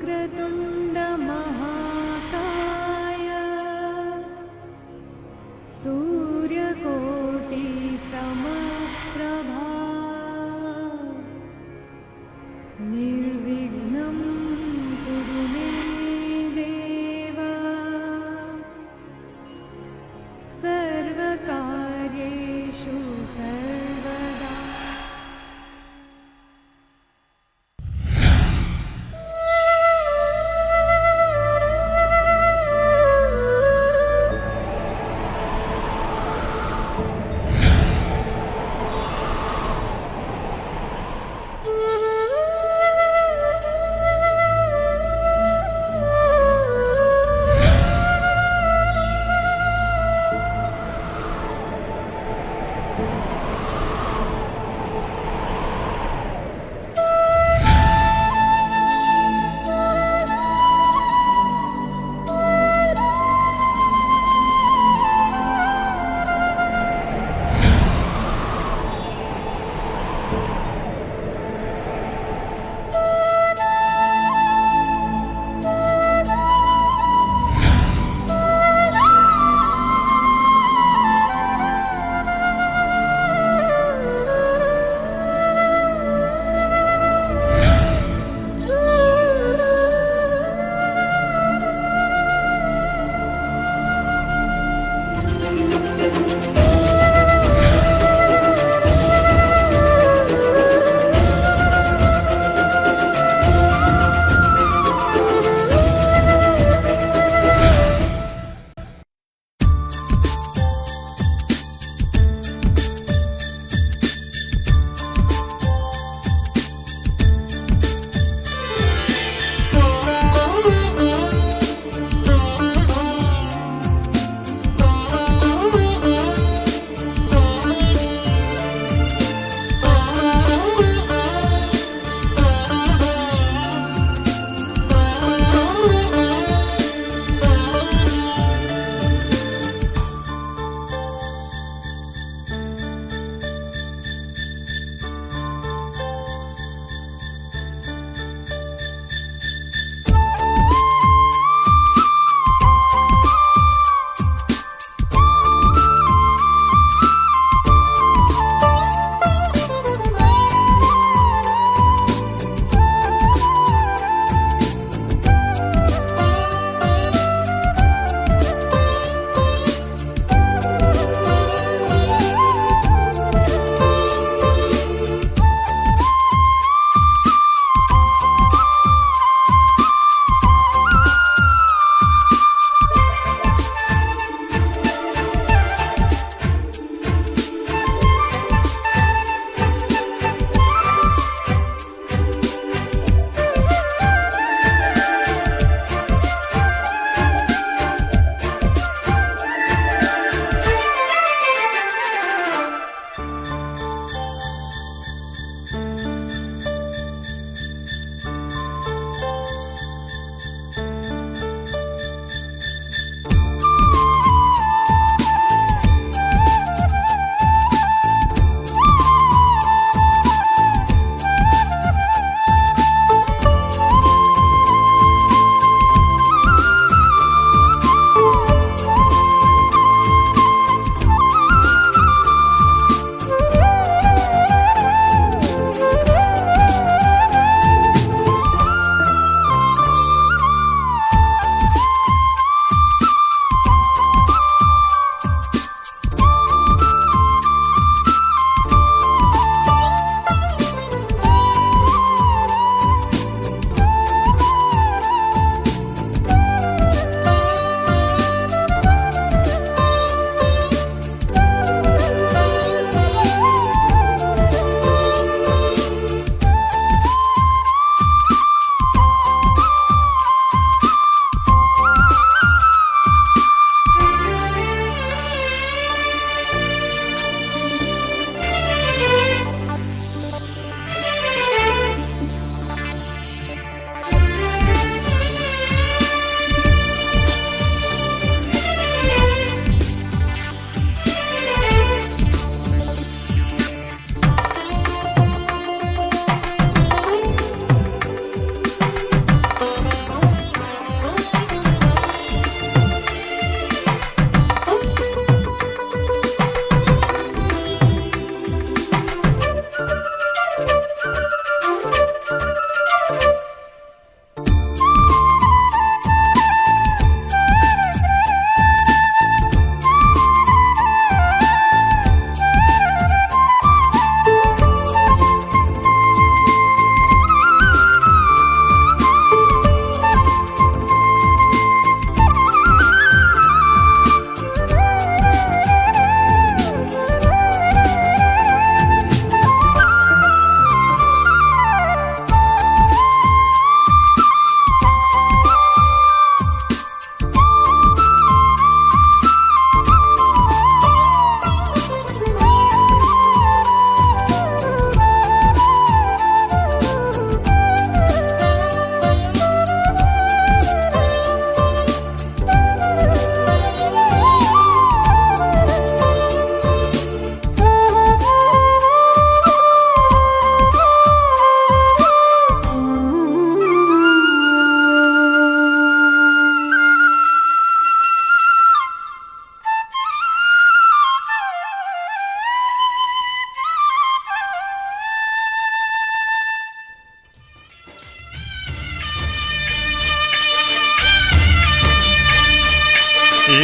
वक्रतुण्ड महाकाय सूर्यकोटि समप्रभा निर्विघ्नं कुरु मे देव सर्वकार्येषु सर्वदा।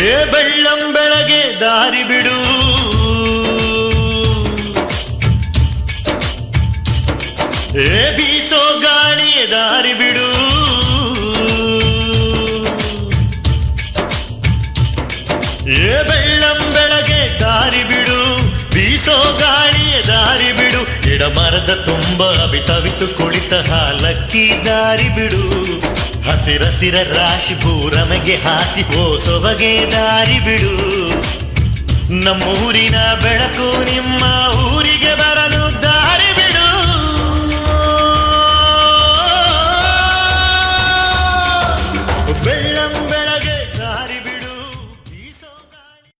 ಏ ಬೆಳ್ಳಂ ಬೆಳಗ್ಗೆ ದಾರಿ ಬಿಡು, ಏ ಬೀಸೋ ಗಾಳಿಯ ದಾರಿ ಬಿಡು, ಏ ಬೆಳ್ಳಂ ಬೆಳಗ್ಗೆ ದಾರಿ ಬಿಡು, ಬೀಸೋ ಗಾಳಿಯ ದಾರಿ ಬಿಡು, ಗಿಡ ಮರದ ತುಂಬ ಅವಿತವಿತು ಕುಳಿತ ಹಾಲಕ್ಕಿ ದಾರಿ ಬಿಡು, ಹಸಿರಸಿರ ರಾಶಿ ಭೂರಮೆಗೆ ಹಾಸಿ ಸೊಬಗೆ ದಾರಿ ಬಿಡು, ನಮ್ಮೂರಿನ ಬೆಳಕು ನಿಮ್ಮ ಊರಿಗೆ ಬರಲು ದಾರಿ ಬಿಡು. ಬೆಳ್ಳಂ ಬೆಳಗ್ಗೆ ದಾರಿ ಬಿಡು, ಬೀಸೋ ಗಾಳಿ.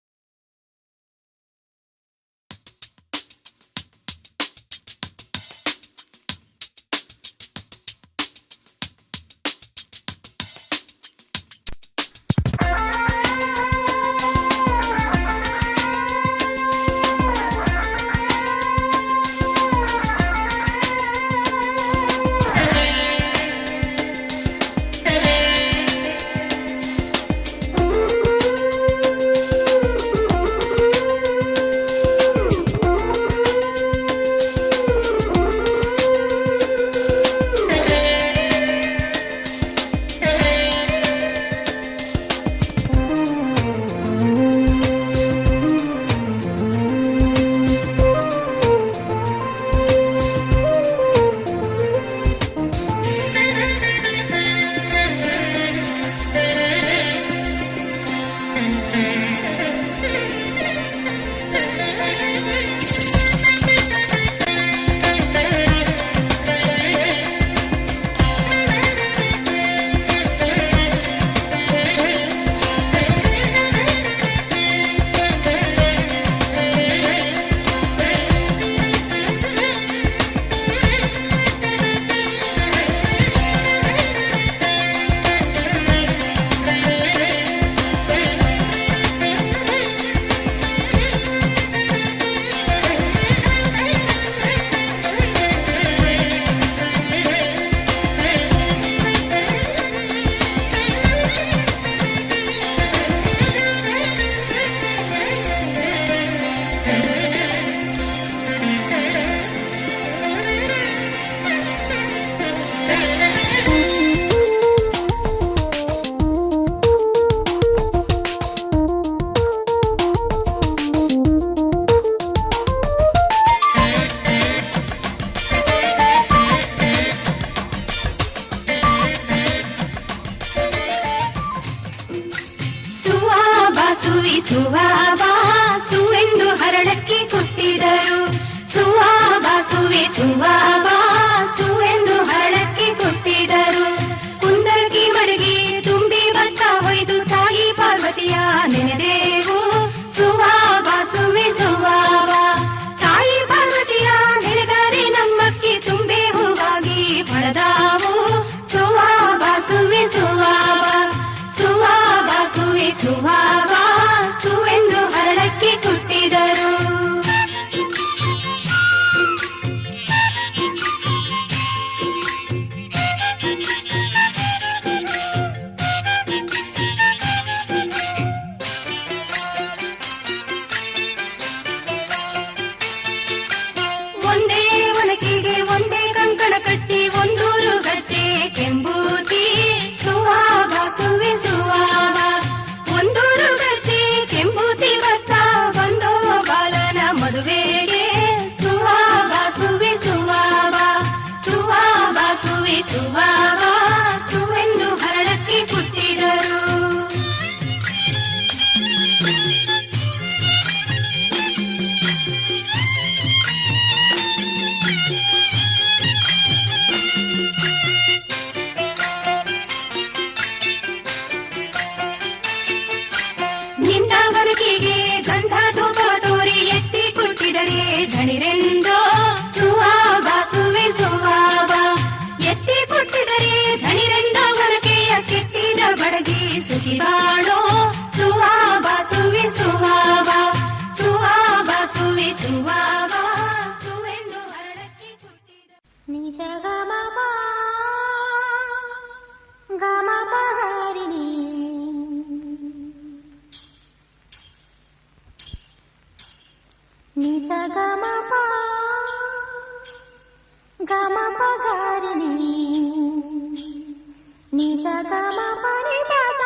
ಗಮ ಪನಿ ಪದ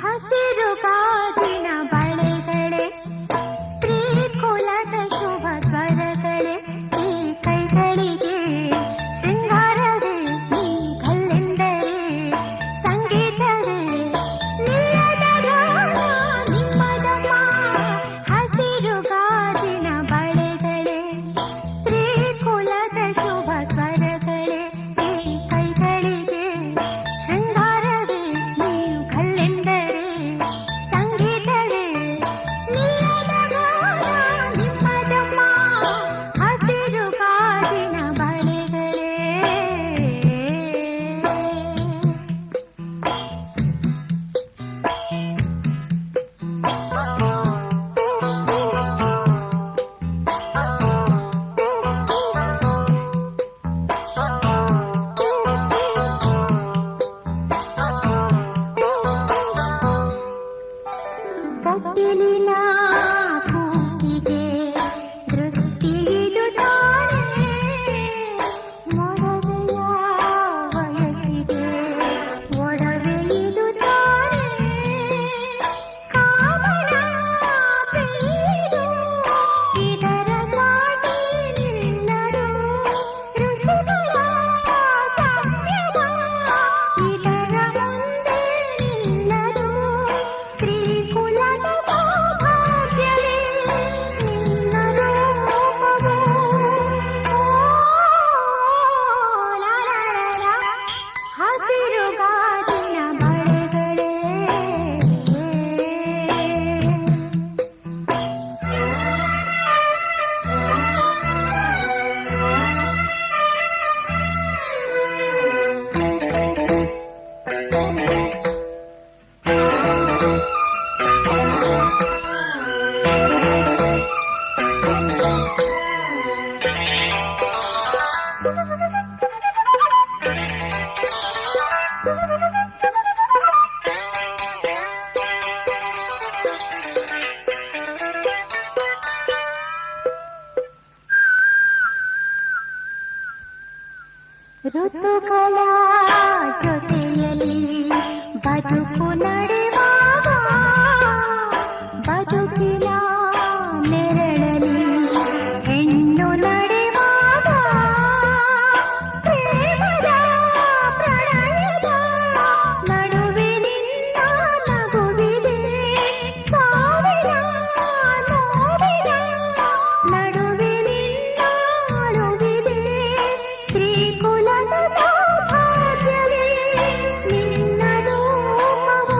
ಹಸಿರು ಗಾಜಿನ ಬಳೆಗಳೇ ಸ್ತ್ರೀ ಕುಲದ ಶುಭ ಸ್ವರಗಳೇ ಈ ಕೈಗಳಿಗೆ ಶೃಂಗಾರವೇ ಈ ಕಲ್ಲೆಂದರೆ ಸಂಗೀತವೇ ನಿಲ್ಲದ ಗಾನ ನಿಮ್ಮದಮ್ಮ ಹಸಿರು ಗಾಜಿನ ಬಳೆಗಳೇ ಸ್ತ್ರೀ ಕುಲದ ಶುಭ ಸ್ವರಗಳೇ ಈ ಕೈಗಳಿಗೆ ಶೃಂಗಾರವೇ ನೀವು ಕಲ್ಲೆಂದರೆ ಸಂಗೀತವೇ ನಿಲ್ಲದ ಗಾನ ನಿಮ್ಮದಮ್ಮ ಹಸಿರು ಗಾಜಿನ ಬಳೆಗಳೇ ತೊಟ್ಟಿಲಿನ ಕೂಸಿಗೆ ದೃಷ್ಟಿಯಿಡುತ್ತಾನೆ ಮೊಡವೆಯ ವಯಸ್ಸಿಗೆ ಒಡವೆಯಿಡುತ್ತಾನೆ ಕಾಮನ ಪ್ರಿಯರು ಇದರ ಸಾಟಿ ನಿಲ್ಲರು ಋಷಿಗಳ ಸಂಯಮ ಇದರ ಮುಂದೆ ನಿಲ್ಲರು ಸ್ತ್ರೀ ಕುಲದ ಸೌಭಾಗ್ಯವೇ ನಿನ್ನ ರೂಪವು ಹಸಿರು ಗಾಜಿನ ಬಳೆಗಳೇ ಋತುಗಳ ಜೊತೆಯಲ್ಲಿ ಬದುಕು ನಡೆವಾಗ ಬದುಕಿನ ನೆರಳಲಿ ಹೆಣ್ಣು ನಡೆವಾಗ ಪ್ರೇಮದ ಪ್ರಣಯದ ನಡುವೆ ನಿನ್ನ ನಗುವಿದೆ ಸಾವಿರ ನೋವಿನ ನಡುವೆ ನಿನ್ನ ಅಳುವಿದೆ ಸ್ತ್ರೀ ಕುಲದ ಸೌಭಾಗ್ಯವೇ ನಿನ್ನ ರೂಪವು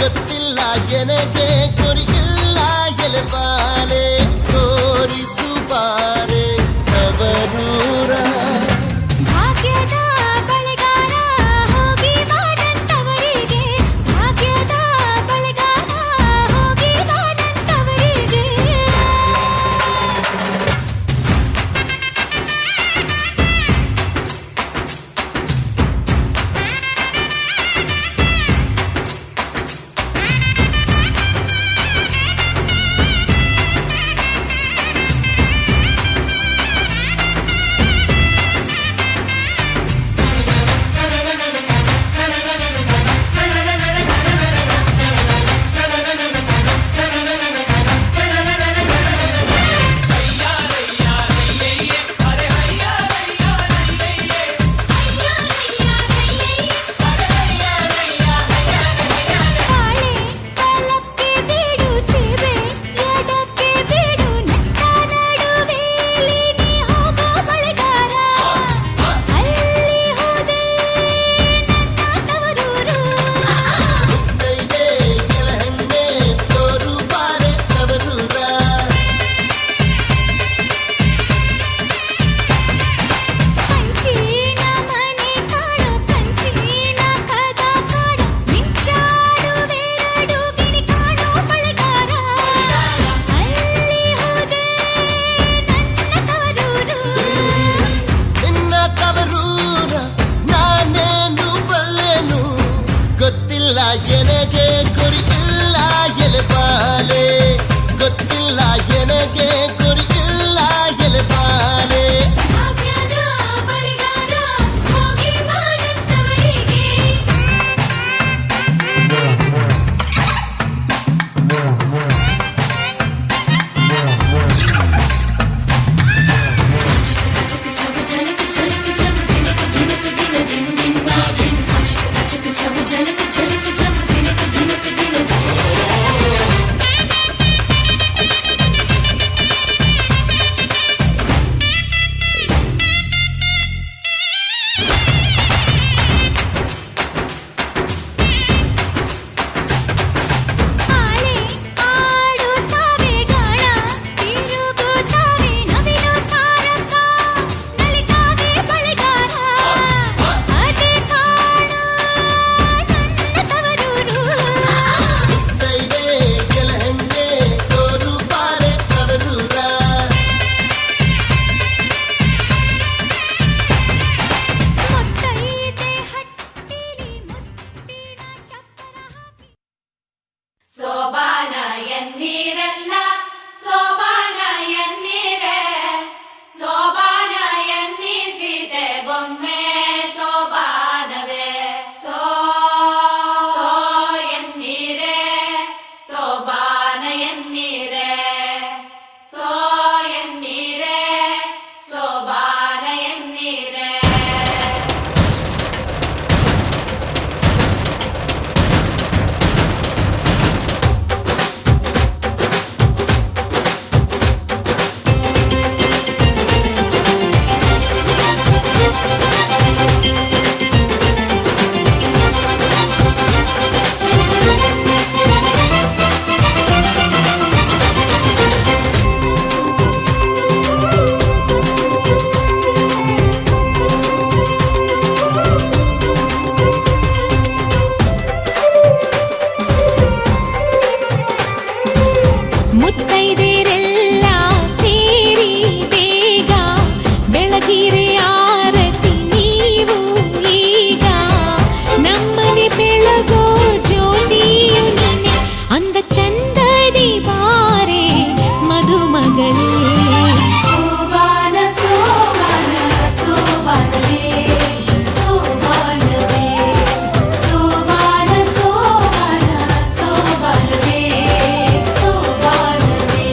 ಗೊತ್ತಿಲ್ಲ ಎನಗೆ ಗುರಿಯಿಲ್ಲ ಎಲೆಬಾಲೆ ತೋರಿಸುಬಾರೆ ತವರೂರ ಭಾಗ್ಯದ ಬಳೆಗಾರ ಹೋಗಿ ಬಾನಂತವರಿಗೆ ಭಾಗ್ಯದ ಬಳೆಗಾರ ಹೋಗಿ ಬಾನಂತವರಿಗೆ ಗೊತ್ತಿಲ್ಲ ಎನಗೆ ಗುರಿಯಿಲ್ಲ ಎಲೆಬಾಲೆ ಗೊತ್ತಿಲ್ಲ ಎನಗೆ ಗುರಿಯಿಲ್ಲ ಎಲೆಬಾಲೆ ಭಾಗ್ಯದ ಬಳೆಗಾರ ಹೋಗಿ ಬಾನಂತವರಿಗೆ ಆಲೆ ಆಡುತ್ತವೆ ಗಾಳ ತಿರುಗುತ್ತವೆ ನವಿಲು ಸಾರಂಗ ನಲಿತಾವೆ ಬಳೆಗಾರ ಅದೇ ಕಾಣ ನನ್ನ ತವರೂರು ಮುತ್ತೈದೆ ಎಲೆಹೆಣ್ಣೆ ತೋರುಬಾರೆ ತವರೂರ ಮುತ್ತೈದೆ ಹಟ್ಟಿಲಿ ಮುತ್ತಿನ ಚಪ್ಪರ ಹಾಕಿ ಸೋಬಾನ ಎನ್ನೀರೆಲ್ಲ ಸೋಬಾನ ಎನ್ನೀರೆ ಸೋಬಾನ ಎನ್ನಿಸಿದೆ ಗೊಮ್ಮೆ ಸೋಬಾನವೇ ಸೋ ಎನ್ನೀರೆ ಸೋಬಾನ ಎನ್ನೀರೆ ಸೋ ಎನ್ನೀರೆ ಸೋಬಾನ ಎನ್ನೀರೆ ಮುತ್ತೈದೆರೆಲ್ಲ ಸೇರಿ ಬೇಗ ಬೆಳಗಿರೆ ಆರತಿ ನೀವು ಈಗ ನಮ್ಮನೆ ಬೆಳಗೋ ಜ್ಯೋತಿಯು ನೀನೆ ಅಂದ ಚಂದದಿ ಬಾರೆ ಮಧುಮಗಳೇ ಸೋಬಾನ ಸೋಬಾನ ಸೋಬಾನವೇ ಸೋಬಾನವೇ ಸೋಬಾನ ಸೋಬಾನ ಸೋಬಾನವೇ ಸೋಬಾನವೇ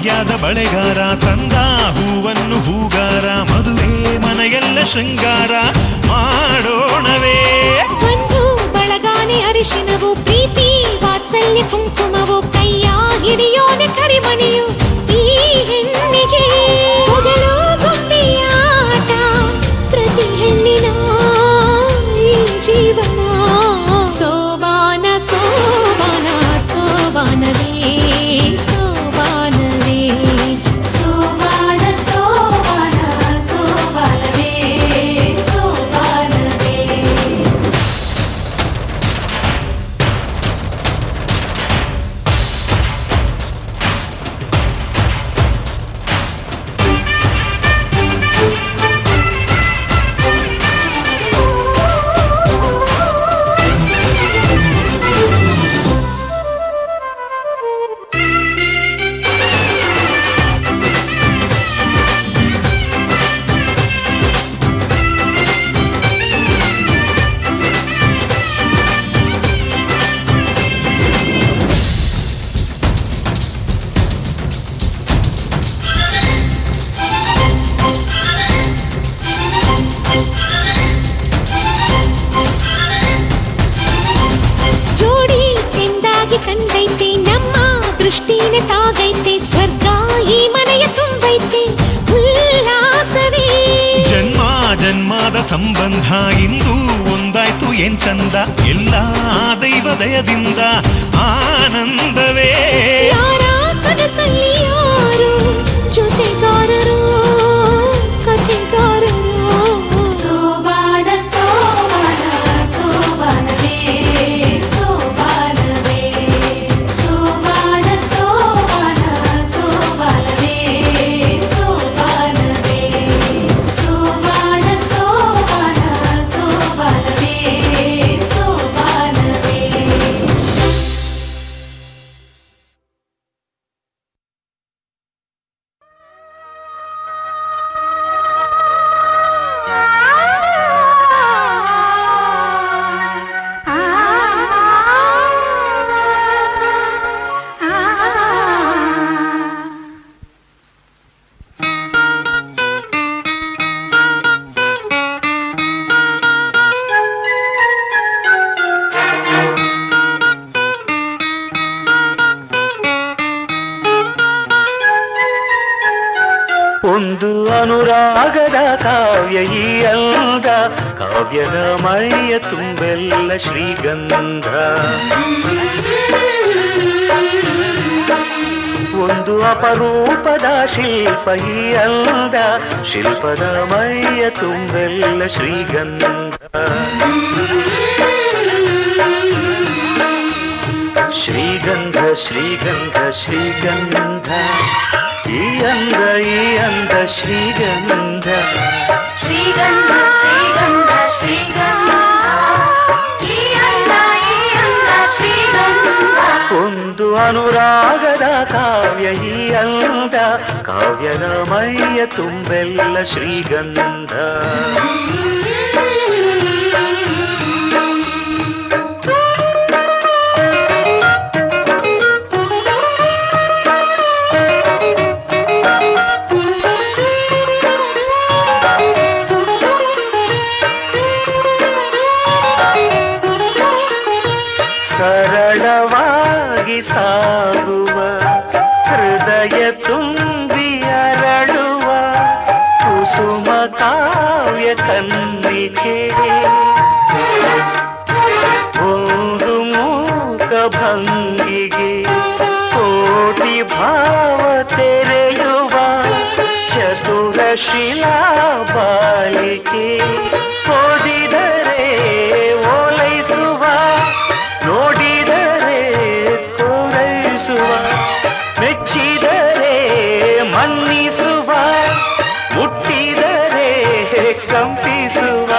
ಭಾಗ್ಯದ ಬಳೆಗಾರ ತಂದ ಹೂವನ್ನು ಹೂಗಾರ ಮದುವೆ ಮನೆಗೆಲ್ಲ ಶೃಂಗಾರ ಮಾಡೋಣವೇ. ಬಂಧು ಬಳಗಾನೆ ಅರಿಶಿನವು ಪ್ರೀತಿ ವಾತ್ಸಲ್ಯ ಕುಂಕುಮವು ಕೈಯ ಹಿಡಿಯೋನೆ ಕರಿಮಣಿಯು ಈ ಹೆಣ್ಣಿಗೆ ಮೊದಲು ಗೊಂಬೆಯ ಆಟ ಪ್ರತಿ ಹೆಣ್ಣಿನ ಈ ಜೀವನ ಸೋಬಾನ ಸೋಬಾನ ಸೋಬಾನವೇ ಸೋಬಾನವೇ ಸೋಬಾನ ಸೋಬಾನ ಸೋಬಾನವೇ ಸೋಬಾನವೇ ಜೋಡಿ ಚೆಂದಾಗಿ ಕಂಡೈತೆ ನಮ್ಮ ದೃಷ್ಟಿನೇ ತಾಗೈತೆ ಸ್ವರ್ಗ ಈ ಮನೆಯ ತುಂಬೈತೆ ಉಲ್ಲಾಸವೇ ಜನ್ಮ ಜನ್ಮದ ಸಂಬಂಧ ಇಂದು ಒಂದಾಯ್ತು ಏನ್ ಚಂದ ಎಲ್ಲ ದೈವ ದಯದಿಂದ ಆನಂದವೇ. ಯಾರ ಕನಸಲ್ಲಿ ಯಾರು ಜೊತೆಗಾರರು ಕಥೆಗಾರರು ಸೋಬಾನ ಸೋಬಾನ ಸೋಬಾನವೇ ಸೋಬಾನವೇ ಸೋಬಾನ ಸೋಬಾನ ಸೋಬಾನವೇ ಸೋಬಾನವೇ ಸೋಬಾನ ಸೋಬಾನ ಸೋಬಾನವೇ ಸೋಬಾನವೇ ಒಂದು ಅನುರಾಗದ ಕಾವ್ಯ ಈ ಅಂದ ಕಾವ್ಯದ ಮೈಯ ತುಂಬೆಲ್ಲ ಶ್ರೀಗಂಧ. ಒಂದು ಅಪರೂಪದ ಶಿಲ್ಪ ಈ ಅಂದ ಶಿಲ್ಪದ ಮೈಯ ತುಂಬೆಲ್ಲ ಶ್ರೀಗಂಧ. ಶ್ರೀಗಂಧ ಶ್ರೀಗಂಧ ಶ್ರೀಗಂಧ ಈ ಅಂದ ಶ್ರೀಗಂಧ ಶ್ರೀಗಂಧ ಶ್ರೀಗಂಧ ಶ್ರೀಗಂಧ ಈ ಅಂದ ಶ್ರೀಗಂಧ. ಒಂದು ಅನುರಾಗದ ಕಾವ್ಯ ಈ ಅಂದ ಕಾವ್ಯದ ಮೈಯ ತುಂಬೆಲ್ಲ ಶ್ರೀಗಂಧ. ಸರಳವಾಗಿ ಸಾಗುವ ಹೃದಯ ತುಂಬಿ ಅರಳುವ ಕುಸುಮ ಕಾವ್ಯ ಕನ್ನಿಕೆ ಒಂದು ಮೂಕ ಭಂಗಿಗೆ ಕೋಟಿ ಭಾವ ತೆರೆಯುವ ಚತುರ ಶಿಲಾ ಬಾಲಿಕೆ ಓದಿದರೆ ಓಲೈಸುವ ನೋಡಿದರೆ ಕೋರೈಸುವ ಮೆಚ್ಚಿದರೆ ಮನ್ನಿಸುವ ಮುಟ್ಟಿದರೆ ಕಂಪಿಸುವ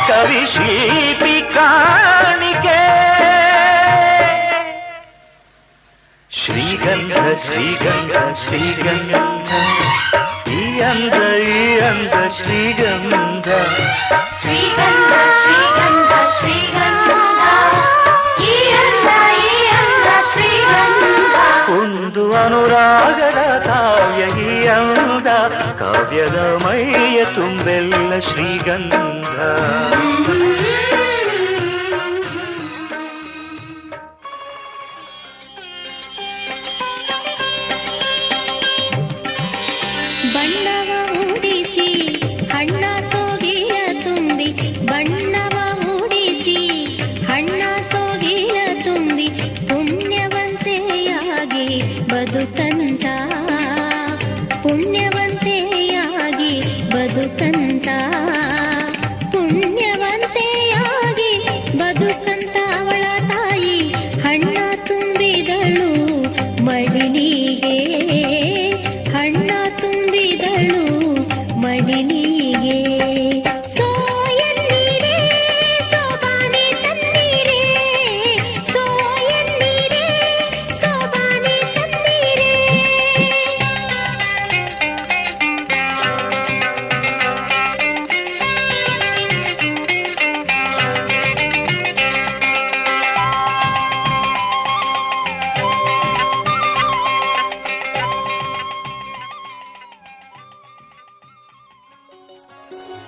ಕವಿಶಿಲ್ಪಿ ಕಾಣಿಕೆ. ಶ್ರೀಗಂಧ ಶ್ರೀಗಂಧ ಶ್ರೀಗಂಧ ಈ ಅಂದ ಶ್ರೀಗಂಧ. ಶ್ರೀಗಂಧ ಶ್ರೀಗಂಧ ಶ್ರೀಗಂಧ ಈ ಅಂದ ಶ್ರೀಗಂಧ. ಒಂದು ಅನುರಾಗದ ಕಾವ್ಯ ಈ ಅಂದ ಕಾವ್ಯದ ಮೈಯ ತುಂಬೆಲ್ಲ ಶ್ರೀಗಂಧ ಬಣ್ಣವ ಮೂಡಿಸಿ ಹಣ್ಣ ಸೋಗಿಯ ತುಂಬಿ ಬಣ್ಣವ ಮೂಡಿಸಿ ಹಣ್ಣ ಸೋಗಿಯ ತುಂಬಿ ಪುಣ್ಯವಂತೆಯಾಗಿ ಬದುಕಂತ ಪುಣ್ಯವಂತೆಯಾಗಿ ಬದುಕಂತ ಪುಣ್ಯವಂತೆಯಾಗಿ ಬದುಕಂತ ಅವಳ ತಾಯಿ ಹಣ್ಣ ತುಂಬಿದಳು ಮಡಿಲಿಗೆ ಹಣ್ಣ ತುಂಬಿದಳು ಮಡಿಲಿಗೆ ಸೋಯನ್ನೀರೇ ಸೋಬಾನೆ ತನ್ನೀರೇ ಸೋಯನ್ನೀರೇ ಸೋಬಾನೆ ತನ್ನೀರೇ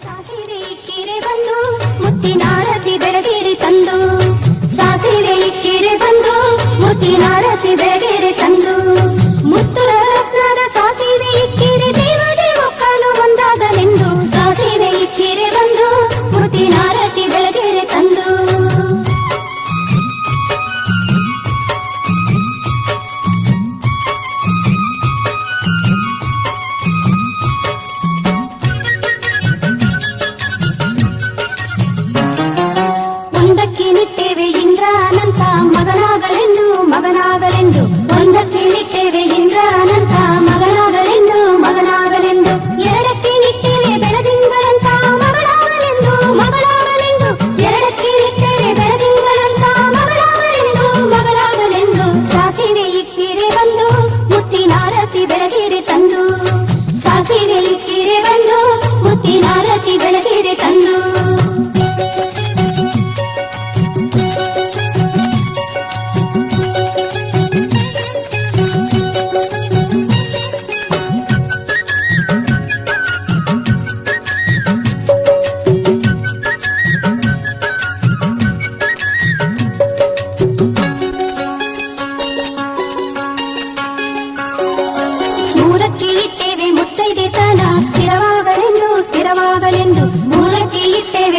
ಸಾಸಿವೆ ಇಕ್ಕಿರೆ ಬಂದು ಮುತ್ತಿನಾರತಿ ಬೆಳಗೇರಿ ತಂದು ಸಾಸಿವೆ ಇಕ್ಕಿರೆ ಬಂದು ಮುತ್ತಿನಾರತಿ ಬೆಳಗೇರಿ ತಂದು ಮುತ್ತುರ ರತ್ನದ ಸಾಸಿವೆ ಇಕ್ಕಿರೆ ದೇವಗೆ ಒಕ್ಕಲು ಒಂದಾಗಲೆಂದು ಸಾಸಿವೆ ಇಕ್ಕಿರೆ ಬಂದು ಮುತ್ತಿನಾರತಿ ಬೆಳಗೇರಿ ತಂದು ಒಂದಕ್ಕೆ ನಿಟ್ಟೇವೆ ಇಂದ್ರನಂತ ಮಗನಾಗಲೆಂದು ಮಗನಾಗಲೆಂದು ಒಂದಕ್ಕೆ ನಿಟ್ಟೇವೆ ಇಂದ್ರನಂತ ಮಗನಾಗಲೆಂದು ಮಗನಾಗಲೆಂದು ಎರಡಕ್ಕೆ ನಿಟ್ಟೇವೆ ಬೆಳದಿಂಗಳಂತ ಮಗಳಾಗಲೆಂದು ಮಗಳಾಗಲೆಂದು ಎರಡಕ್ಕೆ ನಿಟ್ಟೇವೆ ಬೆಳದಿಂಗಳಂತ ಮಗಳಾಗಲೆಂದು ಮಗಳಾಗಲೆಂದು ಸಾಸಿವೆ ಇಕ್ಕಿರೆ ಬಂದು ಮುತ್ತಿನಾರತಿ ಬೆಳಗೇರಿ ತಂದು ಸಾಸಿವೆ ಇಕ್ಕಿರೆ ಬಂದು ಮುತ್ತಿನಾರತಿ ಬೆಳಗೇರಿ ತಂದು ಮೂರಕ್ಕೆ ಇಟ್ಟೇವೆ ಮುತ್ತೈದೆ ತನ ಸ್ಥಿರವಾಗಲೆಂದು ಸ್ಥಿರವಾಗಲೆಂದು ಮೂರಕ್ಕೆ ಇಟ್ಟೇವೆ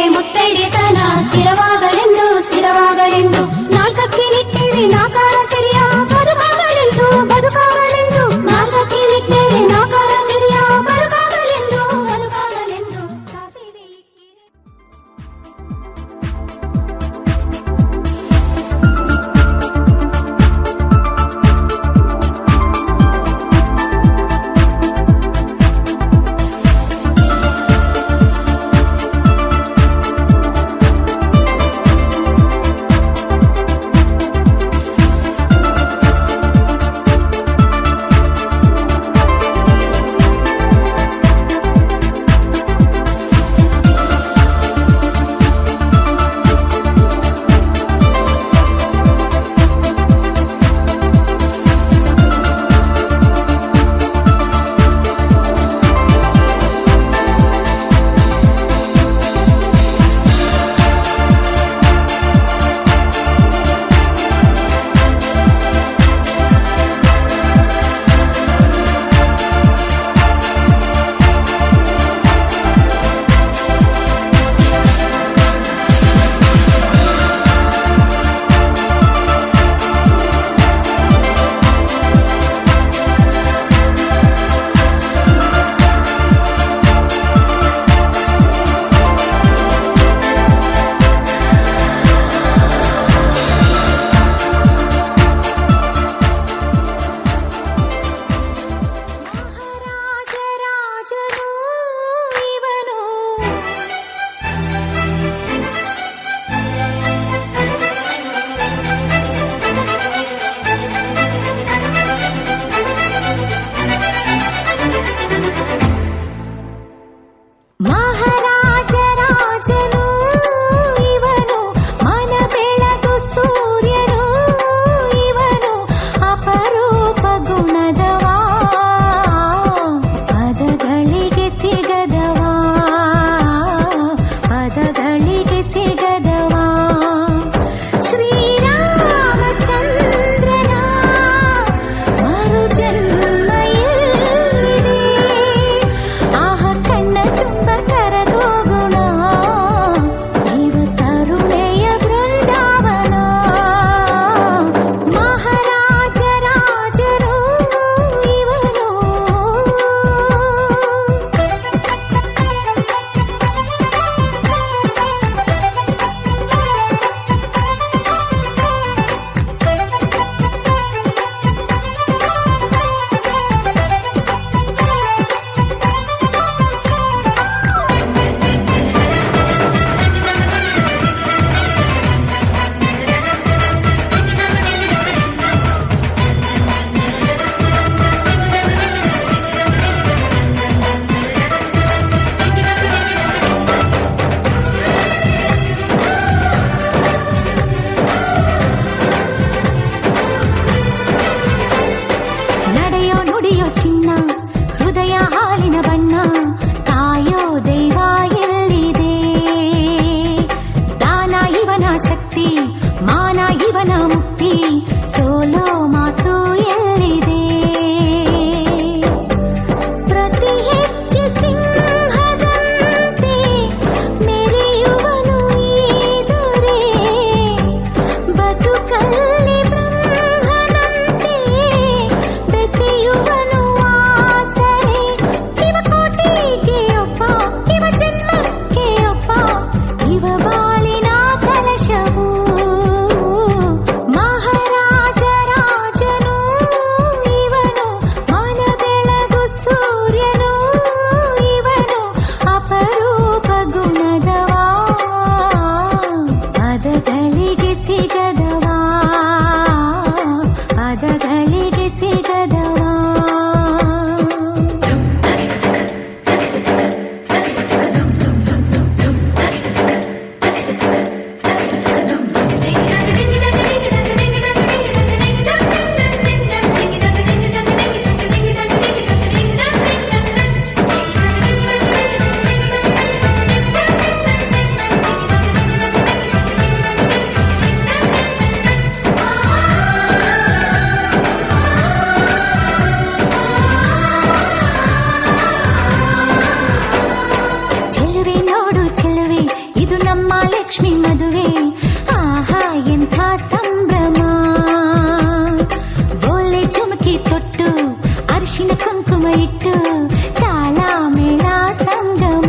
ಜಗತ್ತು ತಾಳ ಮೇಳ ಸಂಗಮ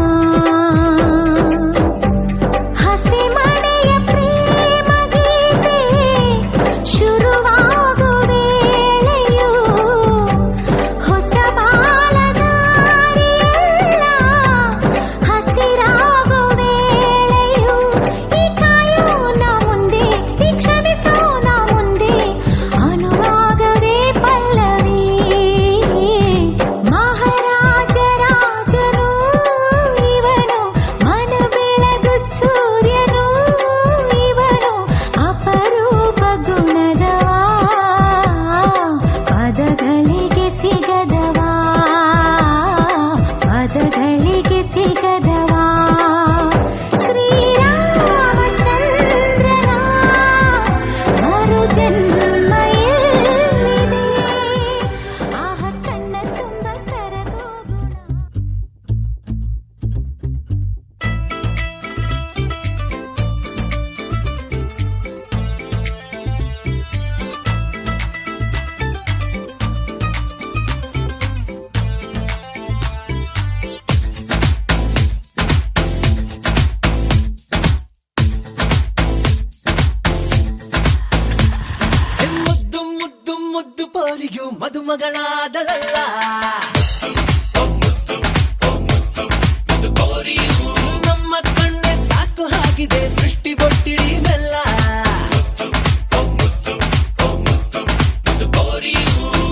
ಹಸಿ ಮಳೆಯ ಪ್ರೇಮ ಗೀತೆ ಶುರುವಾಗು ವೇಳೆಯು ಹೊಸ ಬಾಳದಾರಿಯೆಲ್ಲ ಹಸಿರಾಗು ವೇಳೆಯು ಈ ಕಾಯೋಣ ಮುಂದೆ ಈ ಕ್ಷಮಿಸೋಣ ಮುಂದೆ ಅನುರಾಗವೇ ಪಲ್ಲವಿ ಮಹಾರಾಜ ರಾಜನು ಇವನು ಮನ ಬೆಳಗು ಸೂರ್ಯನು ಇವನು ಅಪರೂಪ ಗುಣದವ ಪದಗಳಿಗೆ ಸಿಗದವ ಪದಗಳಿಗೆ ಸಿಗದವ ಶ್ರೀರಾಮಚಂದ್ರನ ಮರು ಜನ್ಮ ಎಲ್ಲಿದೆ ಆಹ ಕಣ್ಣ ತುಂಬ ಕರಗೋ ಗುಣ ಮುದ್ದು ಮುದ್ದು ಮುದ್ದು ಪೋರಿಯು ಮದುಮಗಳಾದಳಲ್ಲ ನಮ್ಮ ಕಣ್ಣೆ ತಾಕು ಹಾಕಿದೆ ದೃಷ್ಟಿ ಬೊಟ್ಟಿಡಿ ಬೆಲ್ಲ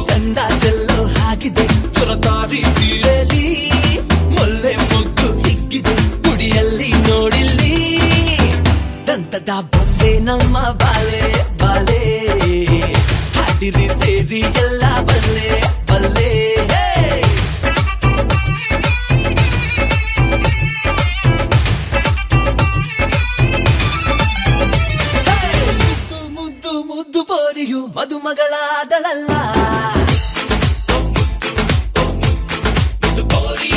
ಚಂದ ಚೆಲ್ಲೋ ಹಾಕಿದೆ ಚೊರತಾರಿ ಸೀರೆಲಿ ಮೊಲ್ಲೆ ಮುದ್ದು ಹಿಗ್ಗಿದೆ ಕುಡಿಯಲ್ಲಿ ನೋಡಿಲ್ಲಿ ದಂತದ ಬೊಂಬೆ ನಮ್ಮ ಬಾಲೆ ಬಾಲೆ ಹಾಡಿರಿ ಸೇರಿ ಎಲ್ಲ ಬಲ್ಲೆ ಬಲ್ಲೆ ಹೇ! ಹೇ! ಮುದ್ದು ಮುದ್ದು ಮುದ್ದು ಪೋರಿಯು ಮದುಮಗಳಾದಳಲ್ಲ ಓಯ್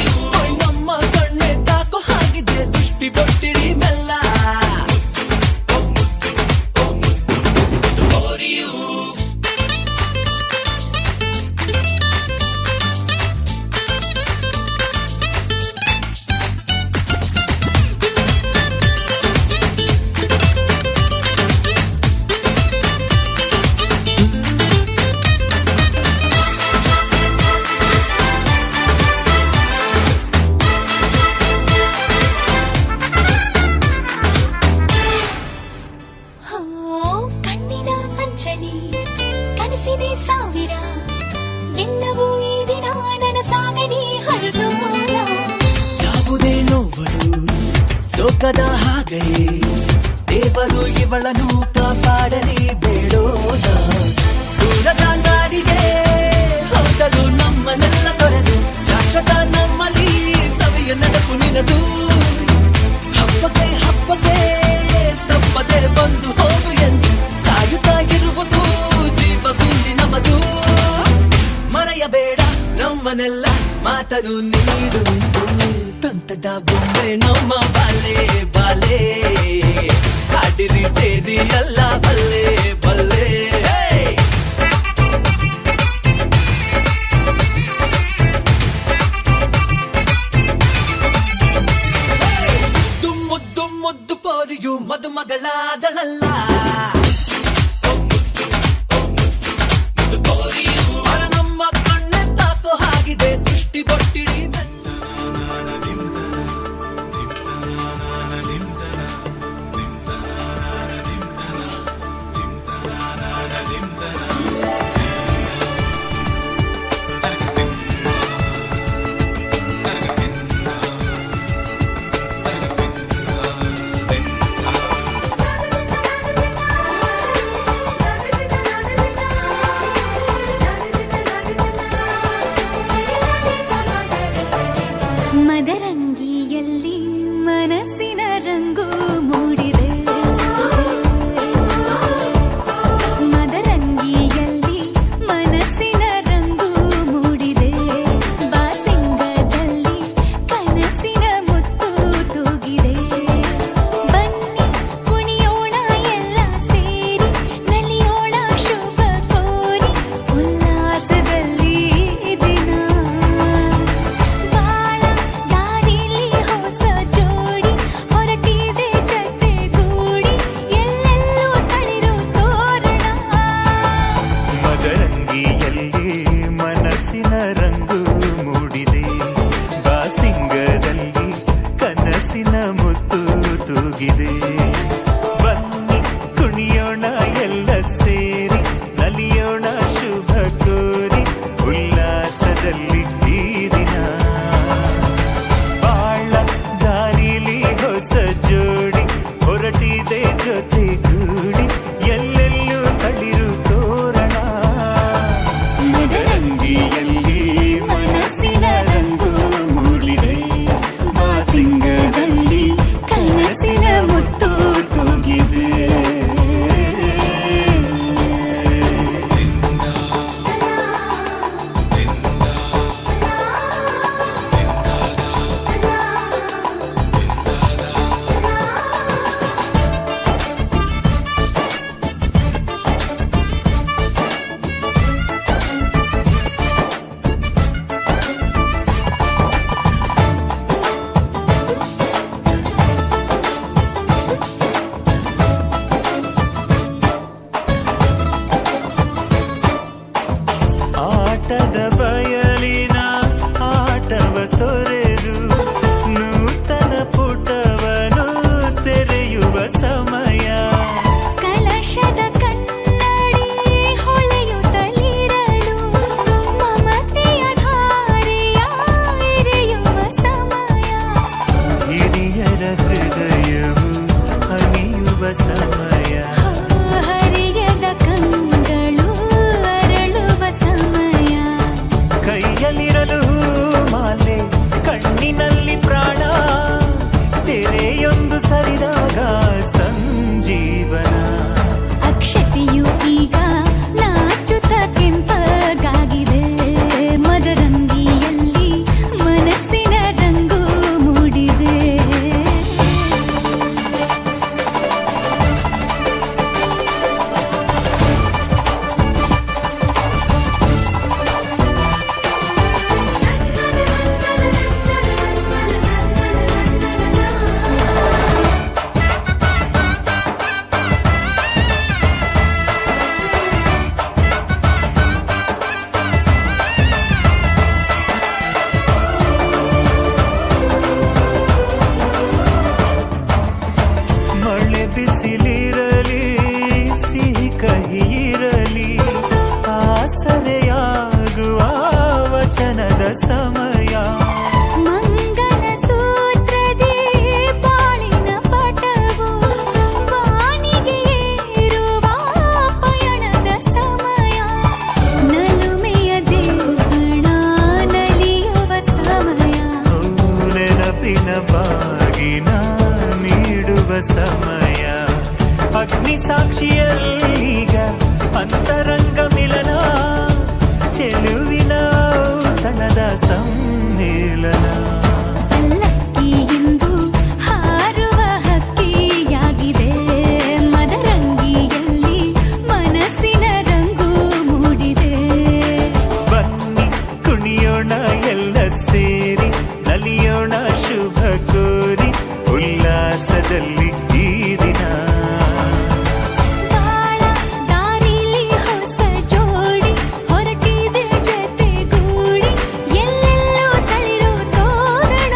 ನಮ್ಮ ಕಣ್ಣೆ ತಾಕು ಹಾಗಿದೆ ದೃಷ್ಟಿ ಬೊಟ್ಟಿಡಿ ಮೆಲ್ಲ ಕಣ್ಣಿನ ಅಂಚಲಿ ಕನಸಿದೆ ಸಾವಿರ ಎಲ್ಲವೂ ಈ ದಿನ ನನಸಾಗಲಿ ಹರಸೋಣ ಯಾವುದೇ ನೋವರು ಸೋಕದ ಹಾಗೆಯೇ ದೇವರು ಇವಳನ್ನು ಕಾಪಾಡಲಿ ಬೇಡೋಣ ದೂರದ ನಾಡಿಗೆ ಹೋದಳು ನಮ್ಮನ್ನೆಲ್ಲ ತೊರೆದು ಶಾಶ್ವತ ನಮ್ಮಲ್ಲಿ ಸವಿಯ ನೆನಪು ನಿನದು ಹಬ್ಬಕ್ಕೆ ಹಬ್ಬಕ್ಕೆ ತಪ್ಪದೆ ಬಂದು ಹೋಗು ಎಂದು ಕಾಯುತ್ತಾಗಿರುವುದು ಜೀವವಿಲ್ಲಿ ನಮ್ಮದು ಮರೆಯಬೇಡ ನಮ್ಮನೆಲ್ಲ ಮಾತನು ನೀಡು ತಂತದ ಬೊಂಬೆ ನಮ್ಮ ಬಾಲೆ ಬಾಲೆ ಹಾಡಿರಿ ಸೇರಿ ಎಲ್ಲ ಬಲ್ಲೆ ಬಲ್ಲೆ ಹೇ! ಮುದ್ದು ಮುದ್ದು ಪೋರಿಯು ಮದುಮಗಳಾದಳಲ್ಲ ಅರ ನಮ್ಮ ಕಣ್ಣೆ ತಾಕು ಹಾಗಿದೆ ದೃಷ್ಟಿ ಬೊಟ್ಟಿಡಿ ತೂಗಿದೆ. ಬನ್ನಿ ಕುಣಿಯೋಣ ಎಲ್ಲ ಸೇರಿ, ನಲಿಯೋಣ ಶುಭ ಕೋರಿ, ಉಲ್ಲಾಸದಲ್ಲಿ ಈ ದಿನ. ಬಾಳ ದಾರಿಲಿ ಹೊಸ ಜೋಡಿ ಹೊರಟಿದೆ ಜೊತೆಗೂಡಿ, ಎಲ್ಲೆಲ್ಲೂ ತಳಿರು ತೋರಣ. ಮದರಂಗಿಯಲ್ಲಿ ಮನಸ್ಸಿನ ರಂಗು ಮೂಡಿದೆ, ಬಾಸಿಂಗದಲ್ಲಿ ಕನಸಿನ ಮುತ್ತು ತೂಗಿದೆ. ಆಟದ ಬಯಲಿನ ಆಟವ ತೊರೆದು ನೂತನ ಪುಟವನು ತೆರೆಯುವ ಸಮಯ. ಕಲಶದ ಕನ್ನಡಿ ಹೊಳೆಯುತ್ತಲಿರಲು ಮಮತೆಯ ಧಾರೆಯ ಎರೆಯುವ ಸಮಯ. ಹಿರಿಯರ ಹೃದಯವು ಹನಿಯುವ ಸಮಯ. ಹರಿಯದ ಕಂಗಳು ಅರಳುವ ಸಮಯ. ಕೈಯಲ್ಲಿರಲು ಮಾಲೆ, ಕಣ್ಣಿನಲ್ಲಿ ಪ್ರಾಣ, ತೆರೆಯೊಂದು ಸರಿದಾಗ ಸಂಜೀವನ. ಅಕ್ಷತೆಯು ಈಗ ನಾಚುತ್ತ ಕೆಂಪಗಾಗಿದೆ, ಮದರಂಗಿಯಲ್ಲಿ ಮನಸ್ಸಿನ ರಂಗು ಮೂಡಿದೆ. ಮಳೆ ಬಿಸಿಲಿರಲಿ, ಸಿಹಿ ಕಹಿ ಇರಲಿ, ಆಸರೆಯಾಗುವ ವಚನದ ಸಮಯ. ಮಂಗಲ ಸೂತ್ರದಿ ಬಾಳಿನ ಪಟವು ಬಾನಿಗೆ ಏರುವ ಪಯಣದ ಸಮಯ. ನಲುಮೆಯ ದೇವಣ ನಲಿಯುವ ಸಮಯ. ನೆನಪಿನ ಬಾಗಿನ ನೀಡುವ ಸಮಯ. ಅಗ್ನಿ ಸಾಕ್ಷಿಯಲ್ಲೀಗ ಅಂತರಂಗ ಮಿಲನ, ಚೆಲುವಿನ ತನದ ಸಮ್ಮೇಳನ. ಪಲ್ಲಕ್ಕಿಯೆಂದು ಹಾರುವ ಹಕ್ಕಿಯಾಗಿದೆ, ಮದರಂಗಿಯಲ್ಲಿ ಮನಸ್ಸಿನ ರಂಗು ಮೂಡಿದೆ. ಬನ್ನಿ ಕುಣಿಯೋಣ ಎಲ್ಲ ಸೇರಿ, ನಲಿಯೋಣ ಶುಭ ಕೋರಿ, ಉಲ್ಲಾಸದಲ್ಲಿ ಈ ದಿನ. ಬಾಳ ದಾರಿಲಿ ಹೊಸ ಜೋಡಿ ಹೊರಟಿದೆ ಜೊತೆಗೂಡಿ, ಎಲ್ಲೆಲ್ಲೂ ತಳಿರು ತೋರಣ.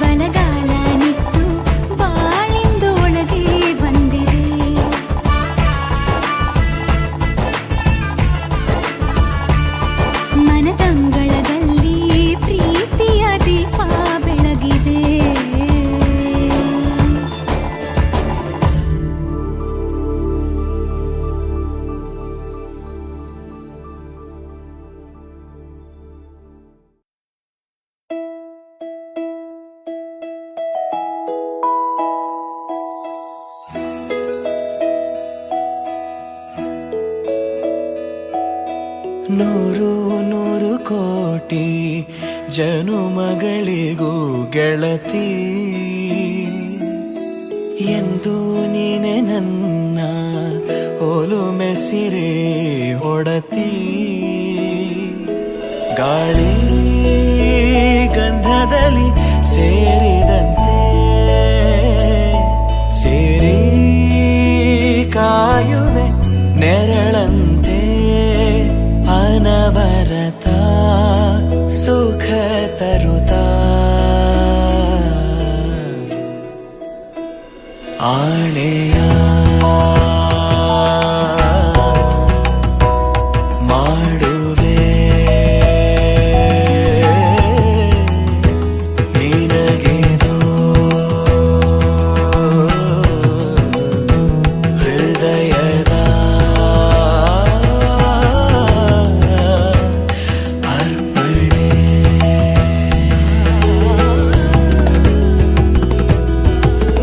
ಬಲಗಾಲ ನಿಟ್ಟು ಬಾಳಿಂದು ಒಳಗೆ ಬಂದಿದೆ. ಮನದಂಗಳದಲ್ಲಿ ಪ್ರೀತಿಯ ದೀಪ ಬೆಳಗಿದೆ. ನೂರು ನೂರು ಕೋಟಿ ಜನುಮಗಳಿಗೂ ಗೆಳತಿ, ಎಂದು ನೀನೆ ನನ್ನ ಒಲುಮೆ ಸಿರೆ ಒಡತಿ. ಗಾಳಿ ಗಂಧದಲ್ಲಿ ಸೇರಿದಂತೆ ಸೇರಿ ಕಾಯುವೆ ನೆರಳಂತೆ, ಅನವರತ ಸುಖ ತರುತ್ತಾ ಆಳೆಯ ಮಾಡುವೆ ನಿನಗೆದು ಹೃದಯದ ಅರ್ಪಣೆ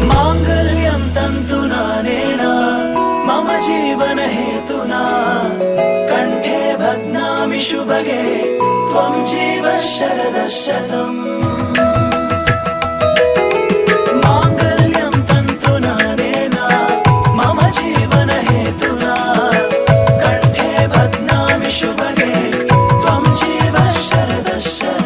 ಮಾಂಗಲ್ಯಂ ತಂತು ನಾನೇನ ಮಮ ಜೀವನ ಹೇತುನಾ ಕಂಠೆ ಭಗ್ನಾಮಿ ಶುಭಗೆ ತ್ವಂ ಜೀವ ಶರದ ಶತಂ ಮಾಂಗಲ್ಯಂ ತಂತು ನಾನೇನ ಮಮ ಜೀವನ ಹೇತುನಾ ಕಂಠೆ ಭಗ್ನಾಮಿ ಶುಭಗೆ ತ್ವಂ ಜೀವ ಶರದ ಶತಂ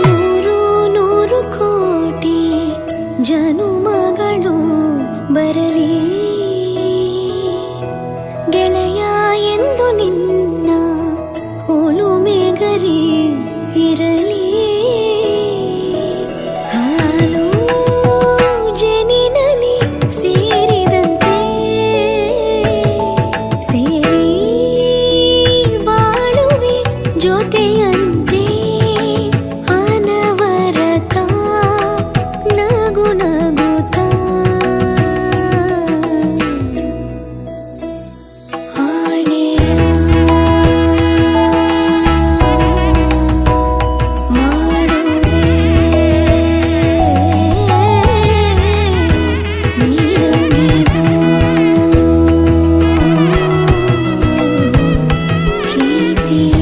ನೂರು ನೂರು ಕೋಟಿ ಜನುಮಗಳು ಬರಲಿ ಗೆಳೆಯ ಎಂದು ನಿನ್ನ ಒಲುಮೆಗರಿ ಇರಲಿ ಹಾಲು ಜನಿನಲಿ ಸೇರಿದಂತೆ ಸೇರಿ ಬಾಳುವೆ ಜೊತೆಯಂತೆ ಅನವರತ ನಗು ನಗುತ್ತಾ ಆಣೆಯ ಮಾಡುವೆ ನೀರಗಿದು ಪ್ರೀತಿಯ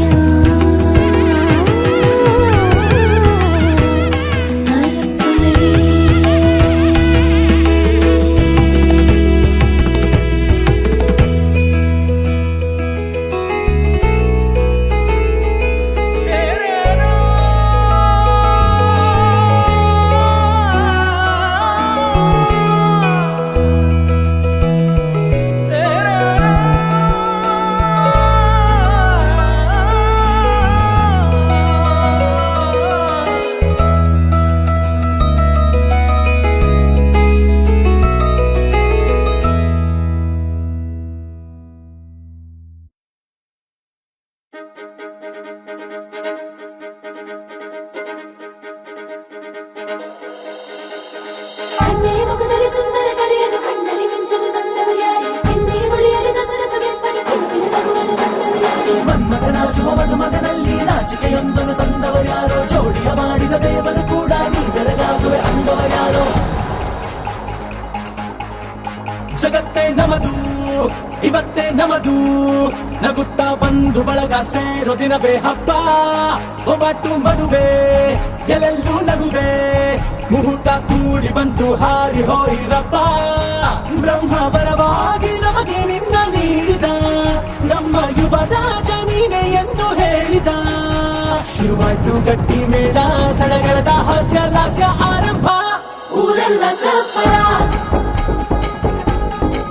ಕಣ್ಣೇ ಮುಖದಲ್ಲಿ ಸುಂದರ ಕಳೆಯನ್ನು ಕಣ್ಣಲ್ಲಿ ಮಿಂಚನು ತಂದವರು ಯಾರು ಎಣ್ಣೆ ಮುಳಿಯಲು ದಸರಸ ಕೆಂಪನು ಕುಂಕುಮ ನಗುವನ್ನು ತಂದವರು ಯಾರು ಮನ್ಮಥನಾಚುವ ಮಧುಮಗನಲ್ಲಿ ನಾಚಿಕೆಯೊಂದನ್ನು ತಂದವರ್ಯಾರೋ ಜೋಡಿಯ ಮಾಡಿದ ದೇವರು ಕೂಡ ನೀ ಬೆರಗಾಗುವೆ ಅಂದವ ಯಾರೋ ಜಗತ್ತೇ ನಮದು ಇವತ್ತೇ ನಮದು ನಗುತ್ತಾ ಬಂಧು ಬಳಗ ಸೇರೋ ದಿನವೇ ಹಬ್ಬ ಒಬ್ಬಟ್ಟು ಮದುವೆ ಎಲ್ಲೆಲ್ಲೂ ನಗುವೆ ಮುಹೂರ್ತ ಕೂಡಿ ಬಂತು ಹಾರಿ ಹೋಯಿರಪ್ಪ ಬ್ರಹ್ಮ ವರವಾಗಿ ನಮಗೆ ನಿನ್ನ ನೀಡಿದ ನಮ್ಮ ಯುವರಾಜ ನೀನೆ ಎಂದು ಹೇಳಿದ ಶುರುವಾಯ್ತು ಗಟ್ಟಿ ಮೇಳ ಸಡಗರದ ಹಾಸ್ಯ ಲಾಸ್ಯ ಆರಂಭ ಊರೆಲ್ಲ ಚಪ್ಪರ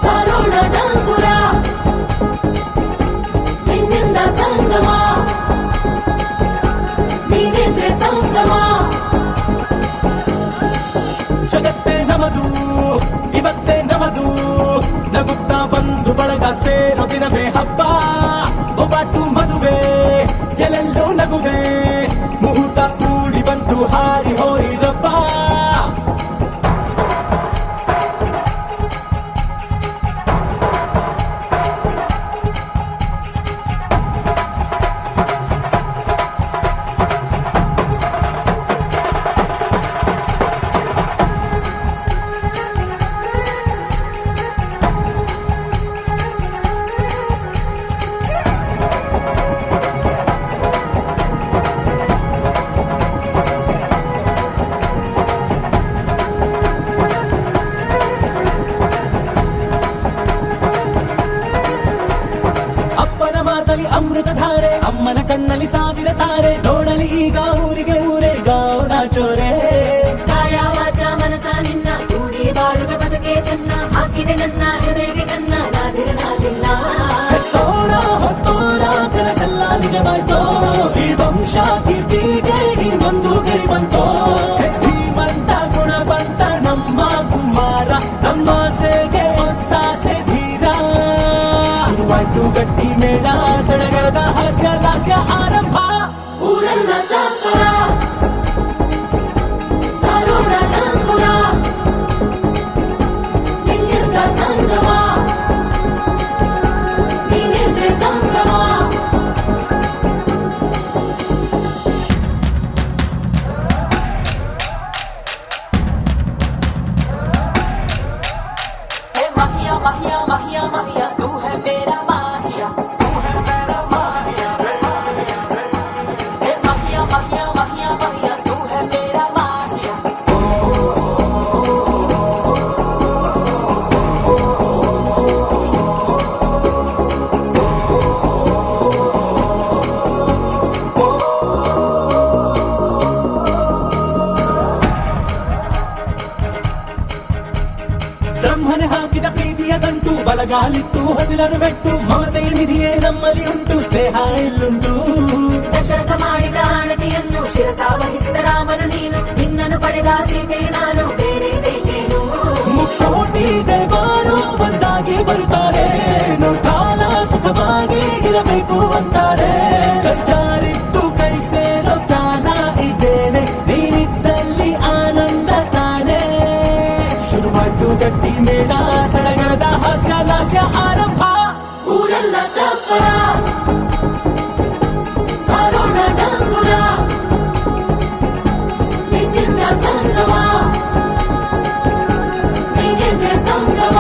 ಸಾರೋಣ ಡಂಗುರ ನಿನ್ನಿಂದ ಸಂಗಮ ನೀನಿದ್ರೆ ಸಂಭ್ರಮ ಜಗತ್ತೇ ನಮದು ಇವತ್ತೇ ನಮದು ನಗುತ್ತಾ ಬಂಧು ಬಳಗ ಸೇರೋ ದಿನವೇ ಹಬ್ಬ ಒಬ್ಬಟ್ಟು ಮದುವೆ ಎಲ್ಲೆಲ್ಲೂ ನಗುವೆ ಮುಹೂರ್ತ ಕೂಡಿ ಬಂತು ಹಾರಿ ಹೋಯಿರಪ್ಪ ಧಾರೆ ಅಮ್ಮನ ಕಣ್ಣಲ್ಲಿ ಸಾವಿರ ತಾರೆ ನೋಡಲಿ ಈಗ ಊರಿಗೆ ಊರೇ ಗಾವನ ಚೋರೆ ಕಾಯ ವಾಚ ಮನಸ ನಿನ್ನ ಕೂಡಿ ಬಾಳುವೆ ಬದುಕೆ ಚೆನ್ನ ಹಾಕಿದೆ ನನ್ನ ಹೃದಯಕ್ಕೆ ಕನ್ನ ನಾದಿರನಾದಿಲ್ಲ ಹೆತ್ತೋರ ಹೊತ್ತೋರ ಕನಸೆಲ್ಲ ನಿಜವಾಯ್ತೋ ಈ ವಂಶ ಕೀರ್ತಿಗೆ ಇನ್ನೊಂದು ಗರಿ ಬಂತೋ ಧೀಮಂತ ಗುಣವಂತ ನಮ್ಮ ಕುಮಾರ ನಮ್ಮ ಸೇಗೆ ಒತ್ತಾಸೆ ಧೀರ ಶುರುವಾಯ್ತು ಗಟ್ಟಿ ಮೇಳ ಸಡಗರದ ಹಾಸ್ಯ ಲಾಸ್ಯ ಆರಂಭ ಊರೆಲ್ಲ ಚಾಪರ ಸಾರೋಣ ಡಂಗುರ ನಿನ್ನಿಂದ ಸಂಗಮ ನೀನಿದ್ರೆ ಸಂಭ್ರಮ हे माहिया माहिया माहिया माहिया तू है मेरा माहिया हे माहिया माहिया माहिया माहिया तू है मेरा माहिया ಬ್ರಹ್ಮನೆ ಹಾಕಿದ ಪ್ರೀತಿಯ ಗಂಟು ಬಲಗಾಲಿಟ್ಟು ಹಸಿರನು ಬೆಟ್ಟು ಮಮತೆಯ ನಿಧಿಯೇ ನಮ್ಮಲ್ಲಿ ಉಂಟು ಸ್ನೇಹ ಇಲ್ಲುಂಟು ದಶರಥ ಮಾಡಿದ ಆಣತಿಯನ್ನು ಶಿರಸ ವಹಿಸಿದ ರಾಮನು ನೀನು ನಿನ್ನನ್ನು ಪಡೆದ ಸೀತೆ ನಾನು ಬೇರೆ ಬೇಕೇನು ಮುಕ್ಕೋಟಿ ದೇವರು ಒಂದಾಗಿ ಬರುತ್ತಾರೆ ನೋಡ್ಕಾಲ ಸುಖವಾಗಿ ಇರಬೇಕು ಅಂತಾರೆ ಕೈಜಾರಿದ್ದು ಕೈ ಸೇರೋ ಕಾಲ ಇದೇನೆ ನೀನಿದ್ದಲ್ಲಿ ಆನಂದ ತಾನೆ ಶುರುವಾಯ್ತು ಗಟ್ಟಿ ಮೇಳ ಸಡಗರದ ಹಾಸ್ಯ ಲಾಸ್ಯ ಆರಂಭ ಊರೆಲ್ಲ ಚಾಪರ ಸಾರೋಣ ಡಂಗುರ ನಿನ್ನಿಂದ ಸಂಗಮ ನೀನಿದ್ರೆ ಸಂಭ್ರಮ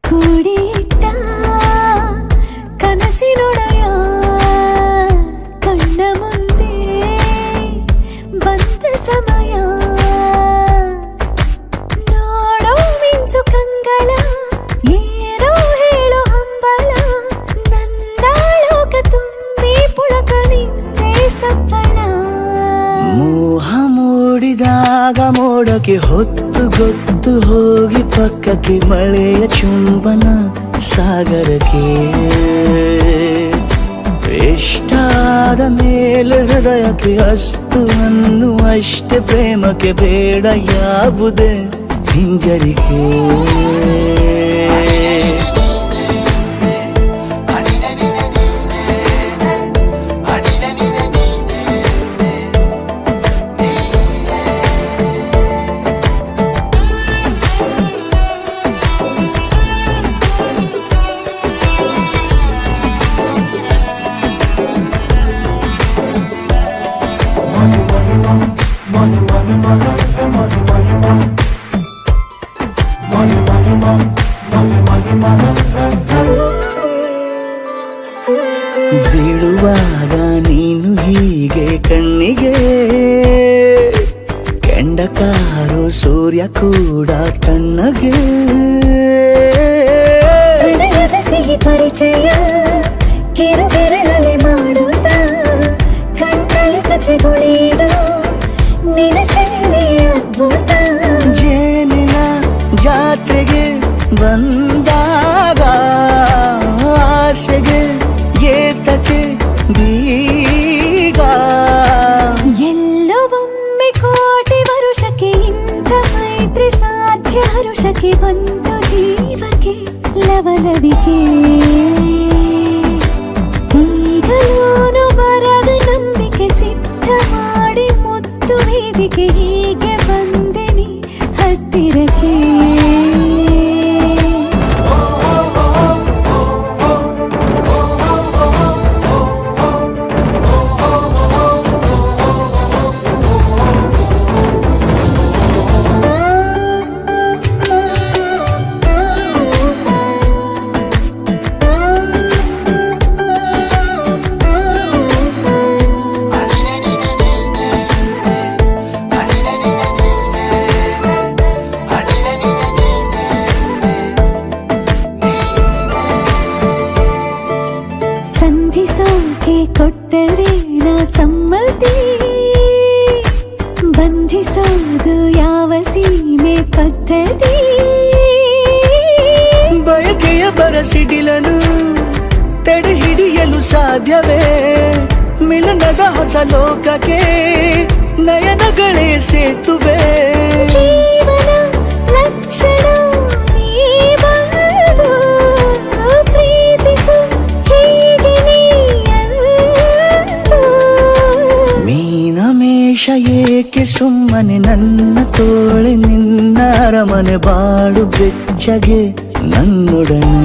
ಕೂಡಿಟ್ಟ ಕನಸಿನೊಡೆಯ ಕಣ್ಣ ಮುಂದೆ ಬಂದ ಸಮಯ ನೋಡೋ ಮಿಂಚು ಕಂಗಳ ಏನೋ ಹೇಳೋ ಹಂಬಲ ನನ್ನ ಲೋಕ ತುಂಬಿ ಪುಳಕ ನಿಂತೆ ಸಫಲ ಮೋಹ ಮೂಡಿದಾಗ ಮೋಡಕ್ಕೆ ಹೊತ್ತು ಗೊತ್ತು ಹೋಗಿ ಪಕ್ಕಕ್ಕೆ ಮಳೆಯ ಚುಂಬನ ಸಾಗರಕ್ಕೆ ಇಷ್ಟಾದ ಮೇಲೆ ಹೃದಯಕ್ಕೆ ಅಸ್ತು ಅನ್ನುವಷ್ಟೇ ಪ್ರೇಮಕ್ಕೆ ಬೇಡ ಯಾವುದೇ ಹಿಂಜರಿಕೆ ಬೀಳುವಾಗ ನೀನು ಹೀಗೆ ಕಣ್ಣಿಗೆ ಕೆಂಡಕಾರೋ ಸೂರ್ಯ ಕೂಡ ಕಣ್ಣಗೆ ಪ್ರಣಯದ ಸಿಹಿ ಪರಿಚಯ ಕಿರು ಬೆರಳಲ್ಲಿ ಮಾಡುತ್ತ ಕಣ್ಣಲ್ಲಿ ಕಚಗುಳಿಡು ನಿನ ಶೈಲಿ ಅದ್ಭುತ ಜೇನಿನ ಜಾತ್ರೆಗೆ ಬಂದಾಗ ಆಸೆಗೆ ಏತಕ್ಕೆ ಬೀಗ ಎಲ್ಲೋ ಒಮ್ಮೆ ಕೋಟಿ ವರುಷಕ್ಕೆ ಇಂಥ ಮೈತ್ರಿ ಸಾಧ್ಯ ಹರುಷಕ್ಕೆ ಒಂದು ಜೀವಕ್ಕೆ ಲವಲವಿಕೆ ಈಗಲೂನು ಬರದ ನಂಬಿಕೆ ಸಿದ್ಧ ಮಾಡಿ ಮುತ್ತು ವೇದಿಕೆ ಹೀಗೆ ಬಂದೆ ನೀ ಹತ್ತಿರಕ್ಕೆ ಆಕೆ ಕೊಟ್ಟರೆ ನಾ ಸಮ್ಮತಿ, ಬಂಧಿಸೋದು ಯಾವ ಸೀಮೆ ಪದ್ಧತಿ. ಬಯಕೆಯ ಬರಸಿಡಿಲನು ತಡೆ ಹಿಡಿಯಲು ಸಾಧ್ಯವೇ? ಮಿಲನದ ಹೊಸ ಲೋಕಕ್ಕೆ ನಯನಗಳೇ ಸೇತುವೆ. ಜೀವನ ಲಕ್ಷಣ ನೀ ಬಂದು ಪ್ರೀತಿಸು ಹೀಗೆ ನೀಯಂದು. ಮೀನಮೇಷ ಏಕೆ ಸುಮ್ಮನೆ ನನ್ನ ತೋಳೆ ನಿನ್ನ ಅರಮನೆ ಬಾಳು ಬೆಚ್ಚಗೆ ನನ್ನೊಡನೆ.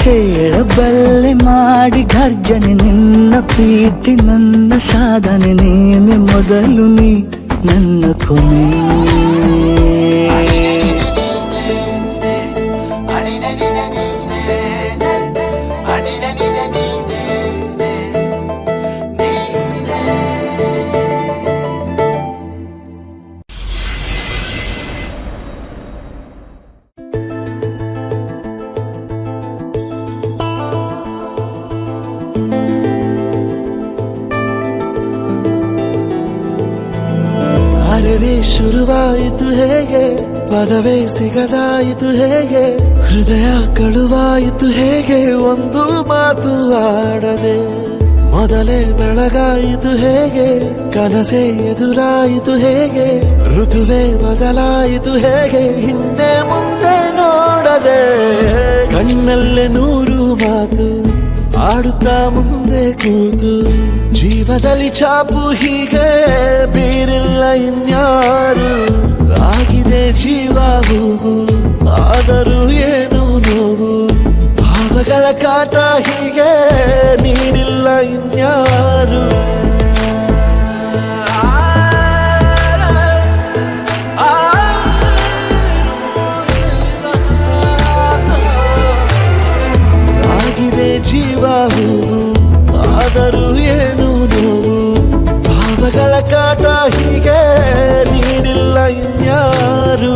ಹೇಳಬಲ್ಲೆ ಮಾಡಿ ಘರ್ಜನೆ ನಿನ್ನ ಪ್ರೀತಿ ನನ್ನ ಸಾಧನೆ, ನೀನೆ ಮೊದಲು ನೀ ನನ್ನ ಕೊನೆ. ಅರೆರೆ ಶುರುವಾಯಿತು ಹೇಗೆ, ಪದವೇ ಸಿಗದಾಯಿತು ಹೇಗೆ, ಹೃದಯ ಕಳುವಾಯಿತು ಹೇಗೆ, ಒಂದು ಮಾತು ಆಡದೆ. ಮೊದಲೇ ಬೆಳಗಾಯಿತು ಹೇಗೆ, ಕನಸೇ ಎದುರಾಯಿತು ಹೇಗೆ, ಋತುವೇ ಬದಲಾಯಿತು ಹೇಗೆ, ಹಿಂದೆ ಮುಂದೆ ನೋಡದೆ. ಕಣ್ಣಲ್ಲೇ ನೂರು ಮಾತು ಆಡುತ್ತಾ ಮುಂದೆ ಕೂತು, ಜೀವದಲ್ಲಿ ಛಾಪು ಹೀಗೆ ಬೀರಿಲ್ಲ ಇನ್ಯಾರು. ಆಗಿದೆ ಜೀವ ಹೂವು, ಆದರೂ ಏನು ನೋವು, ಭಾವಗಳ ಕಾಟ ಹೀಗೆ ನೀಡಿಲ್ಲ ಇನ್ಯಾರು. ಆಗಿದೆ ಜೀವ ಹೂವು, ಆದರೂ ಏನು ನೋವು, ಭಾವಗಳ ಕಾಟ ಹೀಗೆ ನೀಡಿಲ್ಲ ಇನ್ಯಾರು.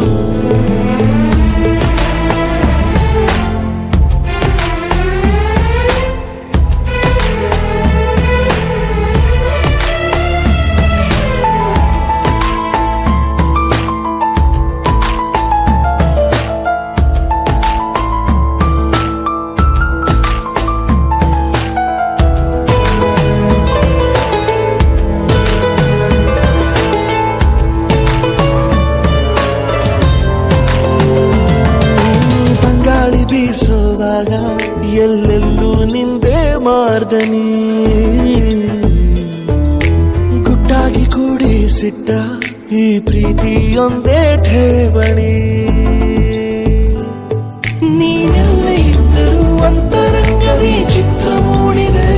ಬೀಸುವಾಗ ಎಲ್ಲೆಲ್ಲೂ ನಿಂದೆ ಮಾರ್ದನಿ, ಗುಟ್ಟಾಗಿ ಕೂಡಿಸಿಟ್ಟ ಈ ಪ್ರೀತಿಯೊಂದೇ ಠೇವಣಿ. ನೀನೆಲ್ಲ ಇದ್ದರೂ ಅಂತರಂಗದಿ ಚಿತ್ರ ಮೂಡಿದೆ,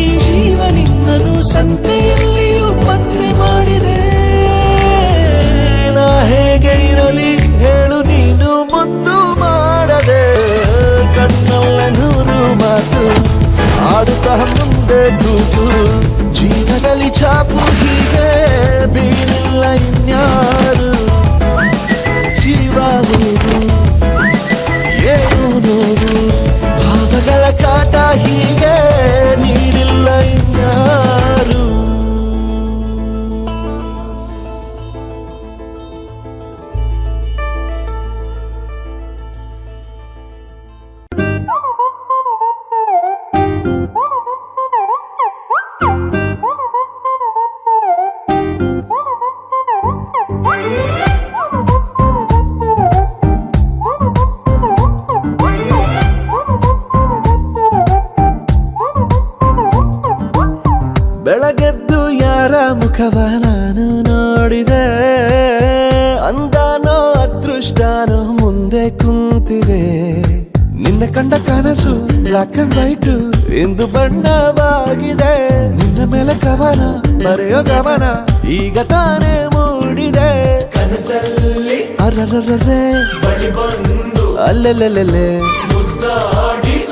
ಈ ಜೀವ ನಿನ್ನನು ಸಂತೆಯಲ್ಲಿಯೂ ಪತ್ತೆ ಮಾಡಿದೆ. ನಾ ಹೇಗೆ ಇರಲಿ ಹೇಳು ನೀನು ಮುದ್ದು ಮಾಡದೆ, ಕಣ್ಣಲ್ಲ ನೂರು ಮಾತು ಆಡುತ್ತಾ ಮುಂದೆ ಕೂತು, ಜೀವದಲ್ಲಿ ಛಾಪು ಹೀಗೆ ಬೀರಿಲ್ಲ ಇನ್ಯಾರು. ಜೀವ ಹೂವು, ಏನು ನೋವು, ಭಾವಗಳ ಕಾಟ ಹೀಗೆ ನೀಡಿಲ್ಲ ಇನ್ಯಾರು. ಬೆಳಗೆದ್ದು ಯಾರ ಮುಖವ ನಾನು ನೋಡಿದೆ, ಅಂದಾನೋ ಅದೃಷ್ಟನೋ ಮುಂದೆ ಕುಂತಿದೆ. ನಿನ್ನ ಕಂಡ ಕನಸು ಬ್ಲಾಕ್ ಅಂಡ್ ವೈಟ್ ಇಂದು ಬಣ್ಣವಾಗಿದೆ, ನಿನ್ನ ಮೇಲೆ ಕವನ ಬರೆಯೋ ಗಮನ ಈಗ ತಾನೇ ಮೂಡಿದೆ. ಕನಸಲ್ಲಿ ಅರರರರೆ ಅಲ್ಲೆಲ್ಲೆಲ್ಲೆ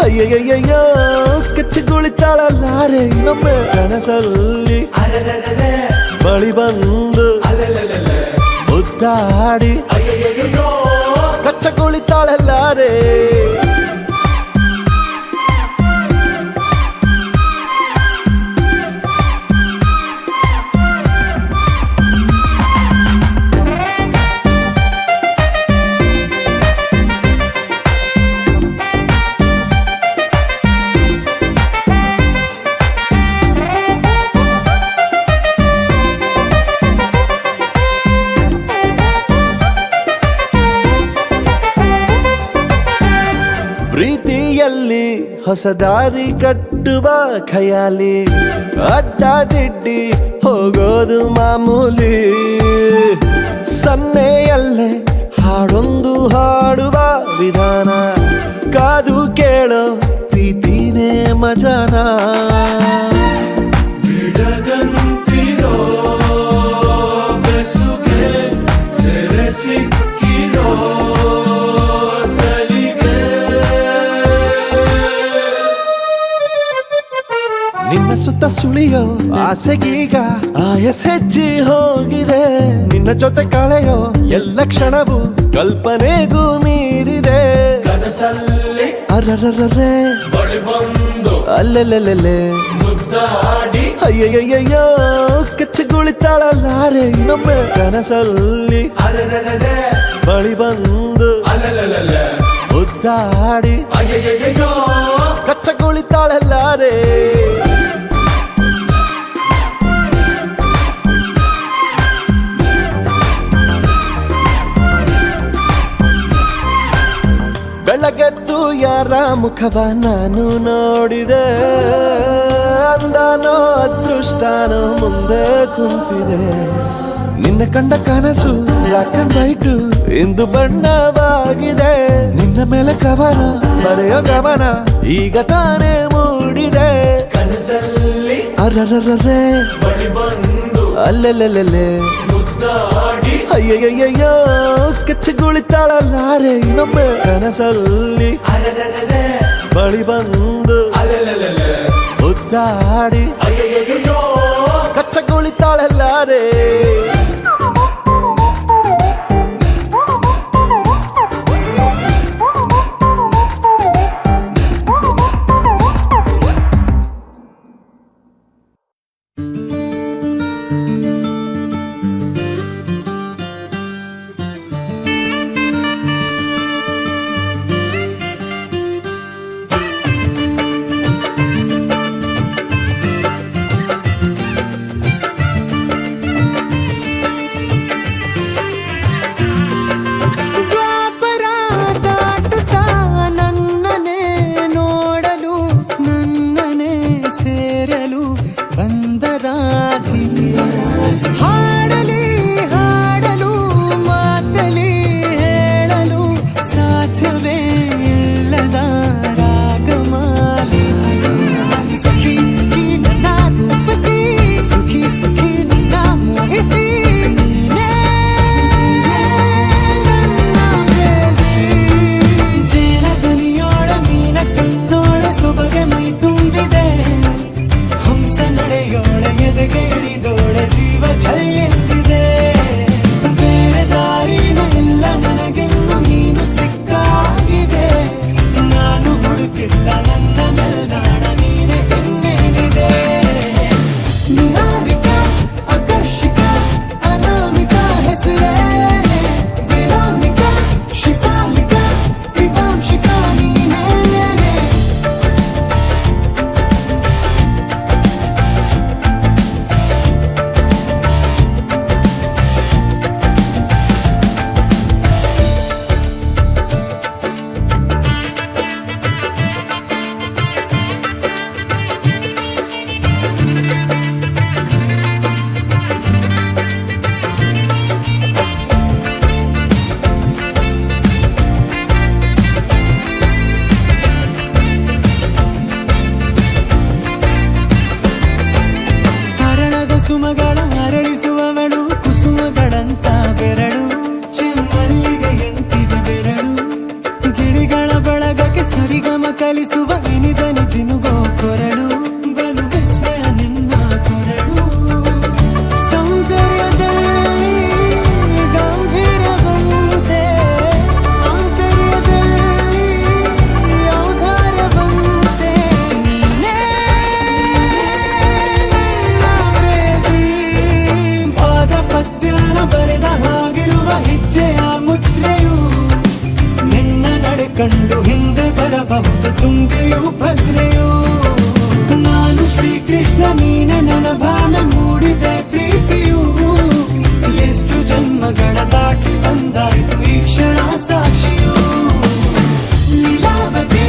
ಅಯ್ಯಯ್ಯಯ್ಯೋ ಕಚ್ಚಿಗುಳಿತಾಳಲ್ಲಾರೆ ನಮ್ಮ ಕನಸಲ್ಲಿ ಬಳಿ ಬಂದು ಮುದ್ದಾಡಿ ಕಚ್ಚ ಕುಳಿತಾಳಲ್ಲಾರೆ. ಪ್ರೀತಿಯಲ್ಲಿ ಹೊಸ ದಾರಿ ಕಟ್ಟುವ ಖಯಾಲಿ, ಅಡ್ಡ ದಿಡ್ಡಿ ಹೋಗೋದು ಮಾಮೂಲಿ. ಸನ್ನೆಯಲ್ಲೇ ಹಾಡೊಂದು ಹಾಡುವ ವಿಧಾನ, ಕಾದು ಕೇಳೋ ಪ್ರೀತಿನೇ ಮಜಾನ. ಬಿಡದಂತಿರೋ ಬೆಸುಗೆ ಸೆರೆ ಸಿಕ್ಕಿರೋ ಸಲಿಗೆ. ನಿನ್ನ ಸುತ್ತ ಸುಳಿಯೋ ಆಸೆಗೀಗ ಆಯಸ್ ಹೆಚ್ಚಿ ಹೋಗಿದೆ. ನಿನ್ನ ಜೊತೆ ಕಳೆಯೋ ಎಲ್ಲ ಕ್ಷಣವು ಕಲ್ಪನೆಗೂ ಮೀರಿದೆ. ಕನಸಲ್ಲಿ ಅರರರರೆ ಬಳಿ ಬಂದು ಅಲ್ಲೆಲ್ಲೆಲ್ಲೆ ಮುದ್ದಾಡಿ ಅಯ್ಯಯ್ಯಯ್ಯೋ ಕಚ್ಚಗುಳಿತಾಳಲ್ಲಾರೆ ಇನ್ನೊಮ್ಮೆ. ಕನಸಲ್ಲಿ ಅರೆರೆರೆ ಬಳಿ ಬಂದು ಅಲ್ಲಲ್ಲಲ್ಲ ಮುದ್ದಾಡಿ ಅಯ್ಯಯ್ಯಯ್ಯೋ ಕಚ್ಚಗುಳಿತಾಳಲ್ಲಾರೆ. ಬೆಳಗೆದ್ದು ಯಾರ ಮುಖವ ನಾನು ನೋಡಿದೆ. ಅಂದಾನೋ ಅದೃಷ್ಟನೋ ಮುಂದೆ ಕುಂತಿದೆ. ನಿನ್ನ ಕಂಡ ಕನಸು ಬ್ಲಾಕ್ ಅಂಡ್ ವೈಟ್ ಇಂದು ಬಣ್ಣವಾಗಿದೆ. ನಿನ್ನ ಮೇಲೆ ಕವನ ಬರೆಯೋ ಗಮನ ಈಗ ತಾನೇ ಮೂಡಿದೆ. ಕನಸಲ್ಲಿ ಅರರರರೆ ಬಳಿ ಬಂದು ಅಲ್ಲೆಲ್ಲೆಲ್ಲೆ ಮುದ್ದಾಡಿ ಅಯ್ಯಯ್ಯಯ್ಯೋ ಕಚ್ಚಗುಳಿತಾಳಲ್ಲಾರೆ ಇನ್ನೊಮ್ಮೆ. ಕನಸಲ್ಲಿ ಅರೆರೆರೆ ಬಳಿ ಬಂದು ಅಲ್ಲಲ್ಲಲ್ಲ ಮುದ್ದಾಡಿ ಅಯ್ಯಯ್ಯಯ್ಯೋ ಕಚ್ಚಗುಳಿತಾಳಲ್ಲಾರೆ. ಸೇರಲು ಬಂದರಾಧಿಗೆ ಹಾಡಲಿ ಹಾಡಲು ಮಾತಲಿ ಹೇಳಲು ಸಾಧ್ಯವೇ ಇಲ್ಲದ ರಾಗಮಾಲಿ. ಸಖಿ ಸಖಿ ನನ್ನ ರೂಪಿಸಿ ಸುಖಿ ಸುಖಿ ನನ್ನ ಮೋಹಿಸಿ ನೀನೇ ನನ್ನ ಪ್ರೇಯಸಿ. ಜೇನ ದನಿಯೋಳ ಮೀನ ಕಣ್ಣೋಳ ಸೊಬಗೆ ಮೈ ತುಂಬಿದೆ. ಹಂಸ ನಡೆಯೋಳ ಎದೆಗೆ ಇಳಿದೋಳ ಜೀವ ಛಲ್ಲೆಂತಿದೆ. ಬೇರೆ ದಾರಿನ ಎಲ್ಲ ನನಗೆನ್ನು ನೀನು ಸಿಕ್ಕಾಗಿದೆ. ನಾನು ಹುಡುಕಿದ್ದ ನನ್ನ ನಿಲ್ದಾಣ ನೀನೆ ಇನ್ನೇನಿದೆ. ನಿಹಾರಿಕ ಆಕರ್ಷಿಕ ಅನಾಮಿಕ ಹೆಸರೇನೆ. ವೆರೋನಿಕ ಶಿಫಾಲಿಕ ವಿವಾಂಶಿಕ ನೀನೇನೆ. ಹರಣದ ಸುಮಗಳ ಅರಳಿಸುವವಳು ಕುಸುಮಗಳಂತ ಬೆರಳು. ಚೆಮ್ಮಲ್ಲಿಗೆ ಎಂತಿವೆ ಬೆರಳು. ಗಿಳಿಗಳ ಬಳಗಕ್ಕೆ ಸರಿಗಮ ಕಲಿಸುವ ಇನಿದನಿ ಜಿನುಗೋ ಕೊರಳು. ಬಲು ವಿಸ್ಮಯ ನಿನ್ನ ಕೊರಳು. ಸೌಂದರ್ಯದಲ್ಲಿ ಗಂಭೀರವಂತೆ ಆಂತರ್ಯದಲ್ಲಿ ಔದಾರ್ಯವಂತೆ. ನೀನೇ ಪಾದ ಪದ್ಯನ ಬರೆದ ಹಾಗಿರುವ ಹೆಜ್ಜೆಯ ಮುದ್ರೆಯು. ನಿನ್ನ ನಡೆ ಕಂಡು ಹಿಂದೆ ಬರಬಹುದು ತುಂಗೆಯು ಭದ್ರೆಯು. ನಾನು ಶ್ರೀಕೃಷ್ಣ ನೀನೆ ನನ್ನ ಭಾವ ಮೂಡಿದೆ ಪ್ರೀತಿಯು. ಎಷ್ಟು ಜನ್ಮಗಳ ದಾಟಿ ಬಂದಾಯಿತು ಈ ಕ್ಷಣ ಸಾಕ್ಷಿಯು. ಲೀಲಾವತಿ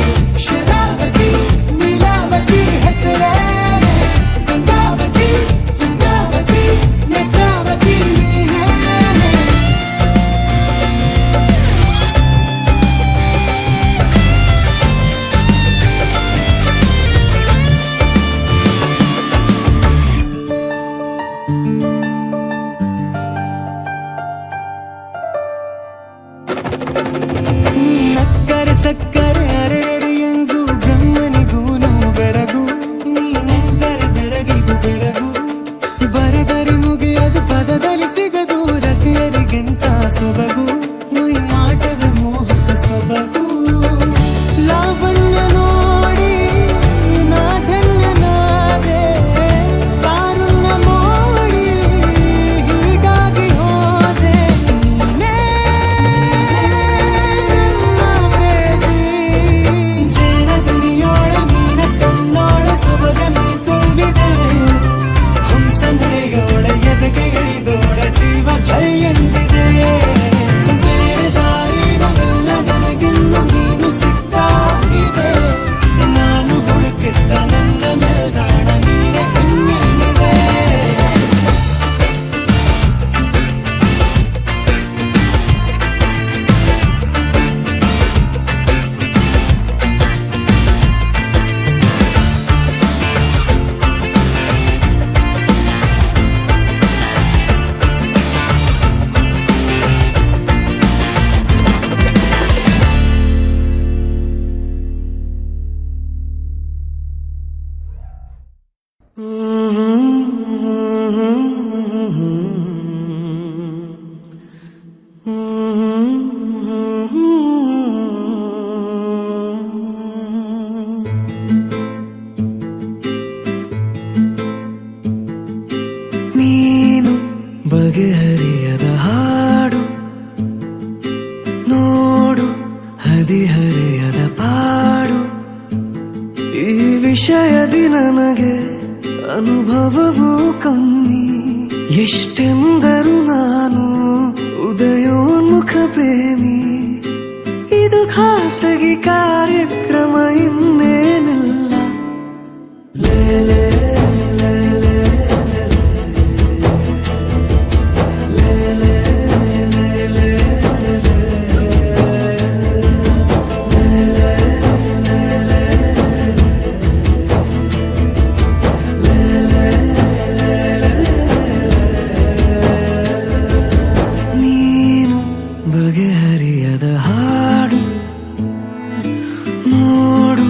ಸೊಬಗು ಲಾವಣ್ಯ ನೋಡಿ ನಾ ಧನ್ಯನಾದೆ ಕಾರುಣ್ಯ ಮೋಡಿ ಹೀಗಾಗಿ ಹೋದೆ ನೀನೇ ನನ್ನ ಪ್ರೇಸಿ ಜೇನ ದನಿಯೋಳ ಮೀನ ಕಣ್ಣೋಳ ಸೊಬಗನ್ನು ತುಂಬಿದೆ ಹಂಸ ನಡೆಯೋಳ ಎದೆಗೆ ಇಳಿದೋಳ ಜೀವ ಛೈ ಎಂದಿದೆ ಬೇರೆ ದಾರಿನಲ್ಲ ನನಗಿನ್ನು ನೀನು ಸಿಕ್ಕಾಗಿದೆ ನಾನು ಹುಡುಕಿದ್ದ ನನ್ನ ನಿಲ್ದಾಣ ನೀನೆ ಇನ್ನೇನಿದೆ ನೀನು ಬಗೆಹರಿಯದ ಹಾಡು ನೋಡು ಹದಿಹರೆಯದ ಪಾಡು ಈ ವಿಷಯದಿ ನನಗೆ ಅನುಭವವೂ ಕಮ್ಮಿ ಎಷ್ಟೆಂದರು ನಾನು ಉದಯೋನ್ಮುಖ ಪ್ರೇಮಿ ಇದು ಖಾಸಗಿ ಕಾರ್ಯಕ್ರಮ ಇನ್ನೇನಿಲ್ಲ ನೀನು ಬಗೆಹರಿಯದ ಹಾಡು ನೋಡು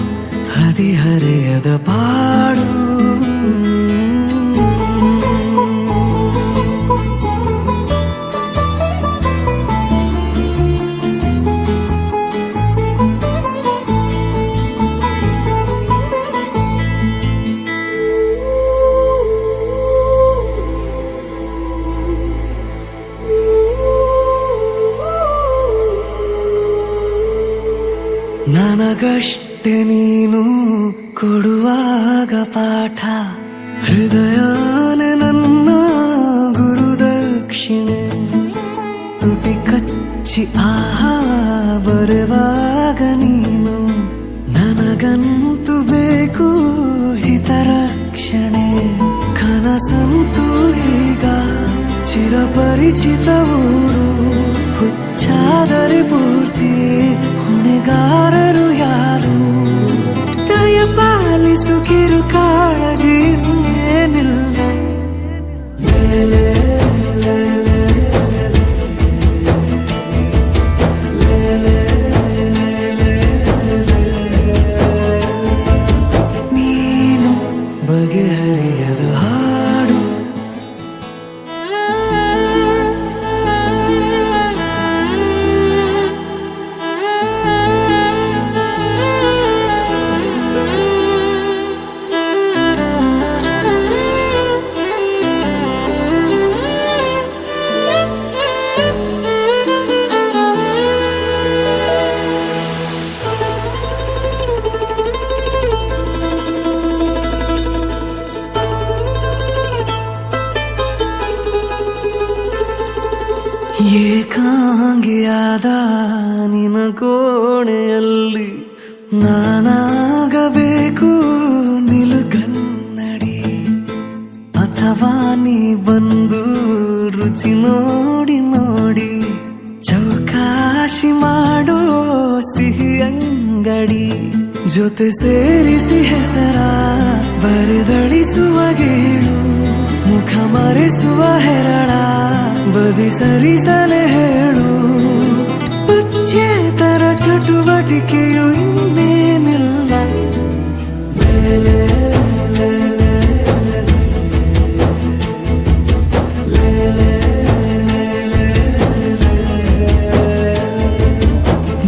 ಹದಿಹರೆಯದ ಪಾಡು ನನಗಷ್ಟೆ ನೀನು ಕೊಡುವಾಗ ಪಾಠ ಹೃದಯನೇ ನನ್ನ ಗುರುದಕ್ಷಿಣೆ ತುಟಿ ಕಚ್ಚಿ ಆಹಾ ಬರುವಾಗ ನೀನು ನನಗಂತೂ ಬೇಕು ಹಿತರಕ್ಷಣೆ ಕನಸಂತೂ ಈಗ ಚಿರಪರಿಚಿತ ಊರು ಹುಚ್ಚಾದರೆ ಪೂರ್ತಿ ಹೊಣೆಗಾರರು ಯಾರು ದಯ ಪಾಲಿಸು ಕಿರು ಕಾಳಜಿ ಏನಿಲ್ಲ ನೀನು ಬಗೆಹರಿಯದ ಹಾಡು ಏಕಾಂಗಿಯಾದ ನಿನ ಕೋಣೆಯಲ್ಲಿ ನಾನಾಗಬೇಕು ನಿಲುಗನ್ನಡಿ ಅಥವಾ ನೀ ಬಂದು ರುಚಿ ನೋಡಿ ನೋಡಿ ಚೌಕಾಶಿ ಮಾಡೋ ಸಿಹಿ ಅಂಗಡಿ ಜೊತೆ ಸೇರಿಸಿ ಹೆಸರ ಬರೆದಳಿಸುವ ಗೇಳು ಮುಖ ಮರೆಸುವ ಹೆರಳ ಬದಿ ಸರಿಸಲೆ ಹೇಳು ಪಠ್ಯೇತರ ಚಟುವಟಿಕೆಯು ಇನ್ನೇನಿಲ್ಲ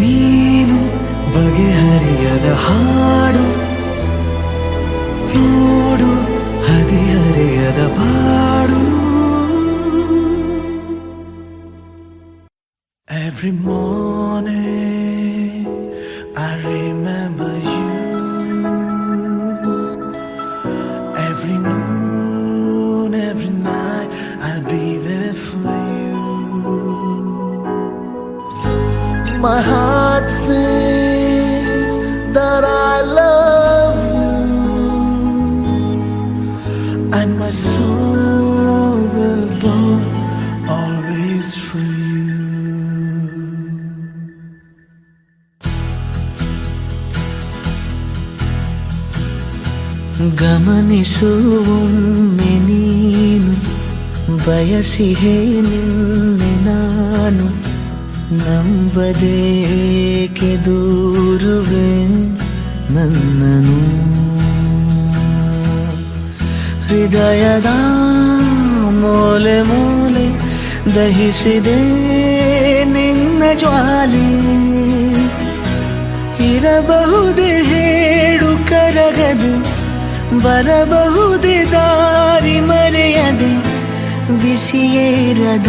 ನೀನು My heart says that I love you, and my soul will burn always for you. ಗಮನಿಸುವೊಮ್ಮೆ ನೀನು ಬಯಸಿಹೆ ನಿನ್ನೆ ನಾನು ನಂಬದೇಕೆ ದೂರುವೆ ನನ್ನನು ಹೃದಯದ ಮೂಲೆ ಮೂಲೆ ದಹಿಸಿದೆ ನಿನ್ನ ಜ್ವಾಲೆ ಇರಬಹುದೇ ಹೇಳು ಕರಗದೆ ಬರಬಹುದೇ ದಾರಿ ಮರೆಯದೆ ಬಿಸಿಯೇರದ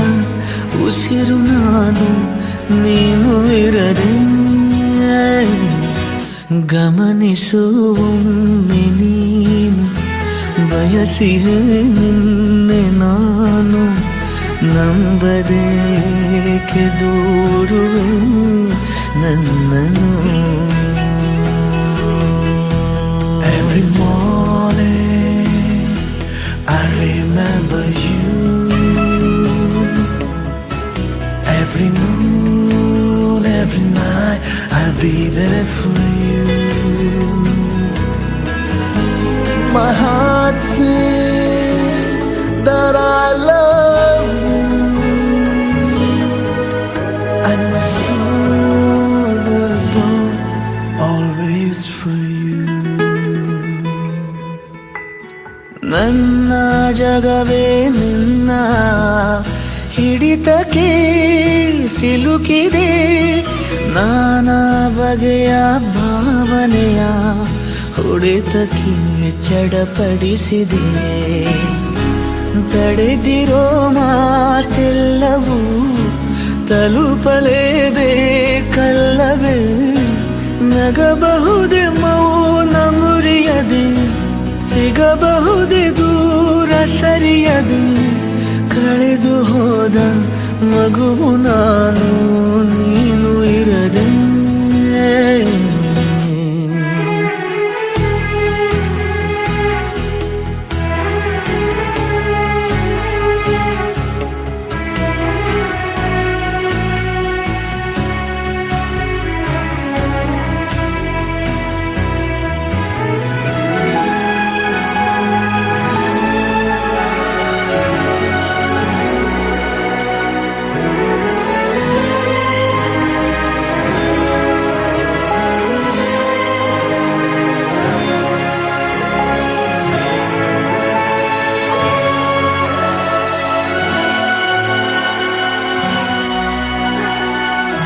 ಉಸಿರು ನಾನು ನೀನು ಇರದೆ ಗಮನಿಸುವೊಮ್ಮೆ ನೀನು ಬಯಸಿಹೆ ನಿನ್ನೆ ನಾನು ನಂಬದೇಕೆ ದೂರುವೆ ನನ್ನನು Every morning I remember you. Every noon, every night I'll be there for you. My heart says that I love you, and my soul will burn always for you. ನನ್ನ ಜಗವೇ ನಿನ್ನ ಹಿಡಿತಕ್ಕೆ ಸಿಲುಕಿದೆ ನಾನಾ ಬಗೆಯ ಭಾವನೆಯ ಹೊಡೆತಕ್ಕೆ ಚಡಪಡಿಸಿದೆ ತಡೆದಿರೋ ಮಾತೆಲ್ಲವೂ ತಲುಪಲೇಬೇಕಲ್ಲವೇ ನಗಬಹುದೇ ಮೌನ ಮುರಿಯದೆ ಸಿಗಬಹುದೇ ದೂರ ಸರಿಯದೆ ಕಳೆದು ಹೋದ ಮಗುವು ನಾನು ನೀನು ಇರದೆ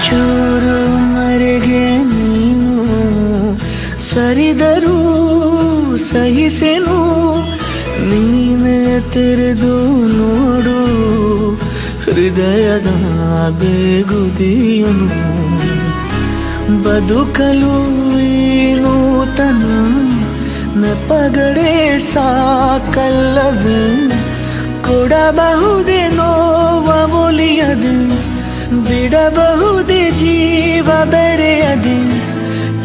ಚೂರು ಮರೆಗೆ ನೀನು ಸರಿದರೂ ಸಹಿಸೆನು ನೀನೇ ತೆರೆದು ನೋಡು ಹೃದಯದ ಬೇಗುದಿಯನು ಬದುಕಲು ಈ ನೂತನ ನೆಪಗಳೇ ಸಾಕಲ್ಲವೇ ಕೊಡಬಹುದೇ ನೋವ ಒಲಿಯದೆ ಬಿಡಬಹುದೇ ಜೀವ ಬೆರೆಯದೆ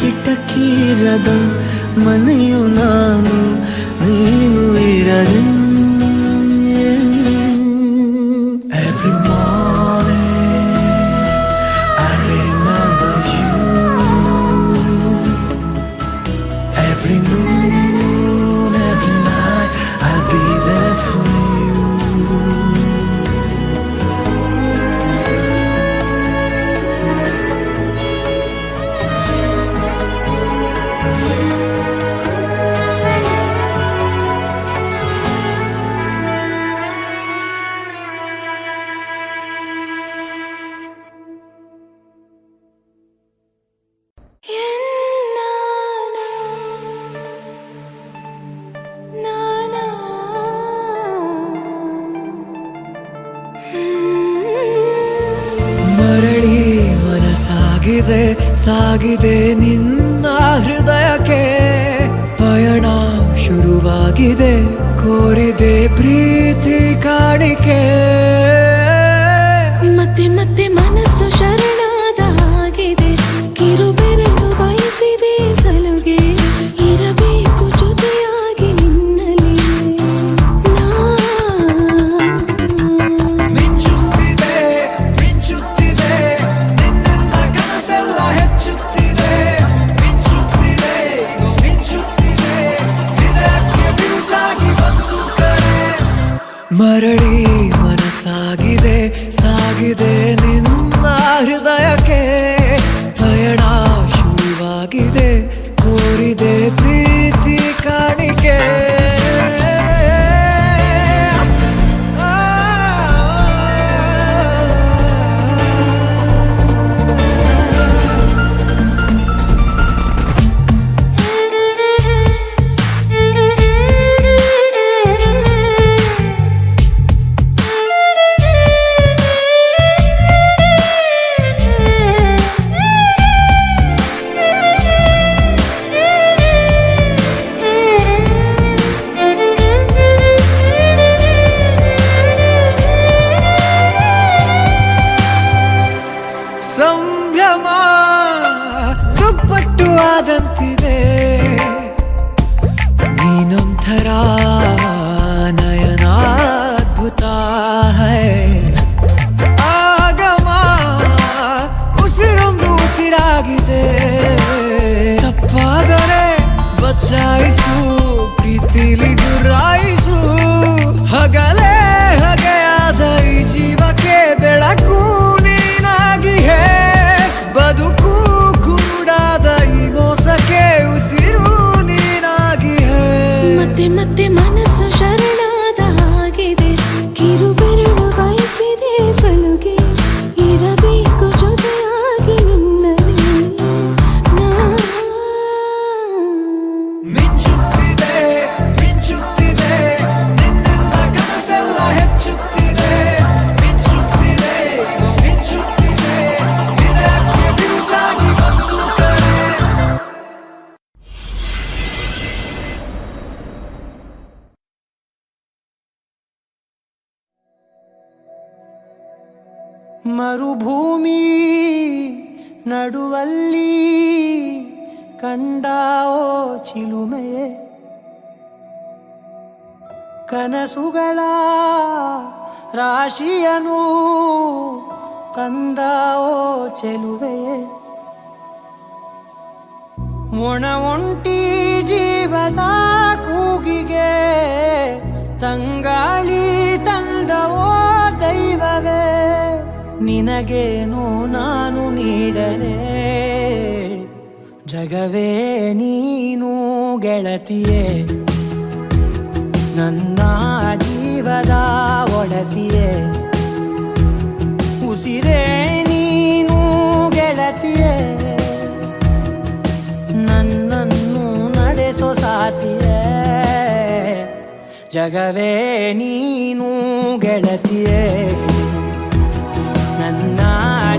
ಕಿಟಕಿರದ ಮನೆಯು ನಾನು ನೀನು ಇರದೆ Every morning I remember you. Every noon, every night I'll be there for you. ಮರಳಿ ಮನಸಾಗಿದೆ ಸಾಗಿದೆ ನಿನ್ನ ಹೃದಯಕ್ಕೆ ಪಯಣ ಶುರುವಾಗಿದೆ ಕೋರಿದೆ ಪ್ರೀತಿ ಕಾಣಿಕೆ ಮತ್ತೆ ಮತ್ತೆ ಮನಸ್ಸು ಶರಣಾದ ಹಾಗಿದೆ ಥರ ನಯನಾದ್ಭುತ ಹೈ ಆಗಮ ಉಸಿರೊಂದು ಉಸಿರಾಗಿದೆ ತಪ್ಪಾದರೆ ಬಚಾಯಿಸು ಪ್ರೀತಿಲಿ ಗುರಾಯಿಸು ಹಗಲೇ ಹಗೆಯಾದ ಈ ಜೀವಕ್ಕೆ ಬೆಳಕು ನೀನಾಗಿ ಹೇ ಬದುಕು ಕುರುಡಾದ ಈ ಮೋಸಕ್ಕೆ ಉಸಿರು ನೀನಾಗಿ ಹೇ ಮತ್ತೆ ಮತ್ತೆ ಮನಸ್ಸು ಶರಣಾದ ಹಾಗಿದೆ ಕಿರುಬೆರಳು ಬಯಸಿದೆ ಸಲುಗೆ ಇರಬೇಕು ಜೊತೆಯಾಗಿ ನಿನ್ನಲ್ಲಿ ಮಿಂಚುತ್ತಿದೆ ಮಿಂಚುತ್ತಿದೆ ನಿನ್ನಿಂದ ಕನಸೆಲ್ಲ ಹೆಚ್ಚುತ್ತಿದೆ ಮಿಂಚುತ್ತಿದೆ ಮಿಂಚುತ್ತಿದೆ ಇದಕ್ಕೆ ಬಿರುಸಾಗಿ ಬಂತು ಕಣೆ ಮರುಭೂಮಿ ನಡುವಲ್ಲಿ ಕಂಡಾವೋ ಚಿಲುಮೆಯೇ ಕನಸುಗಳ ರಾಶಿಯನು ಕಂದಾವೋ ಚೆಲುವೆಯೇ ಒಣ ಒಂಟಿ ಜೀವದ ಕೂಗಿಗೆ ತಂಗಾಳಿ ತಂದವೋ ದೈವವೇ ನಿನಗೇನು ನಾನು ನೀಡಲೇ ಜಗವೇ ನೀನು ಗೆಳತಿಯೇ ನನ್ನ ಜೀವದ ಒಡತಿಯೇ ಉಸಿರೇ ನೀನು ಗೆಳತಿಯೇ ನನ್ನನ್ನು ನಡೆಸೋ ಸಾತಿಯೇ ಜಗವೇ ನೀನು ಗೆಳತಿಯೇ ನನ್ನ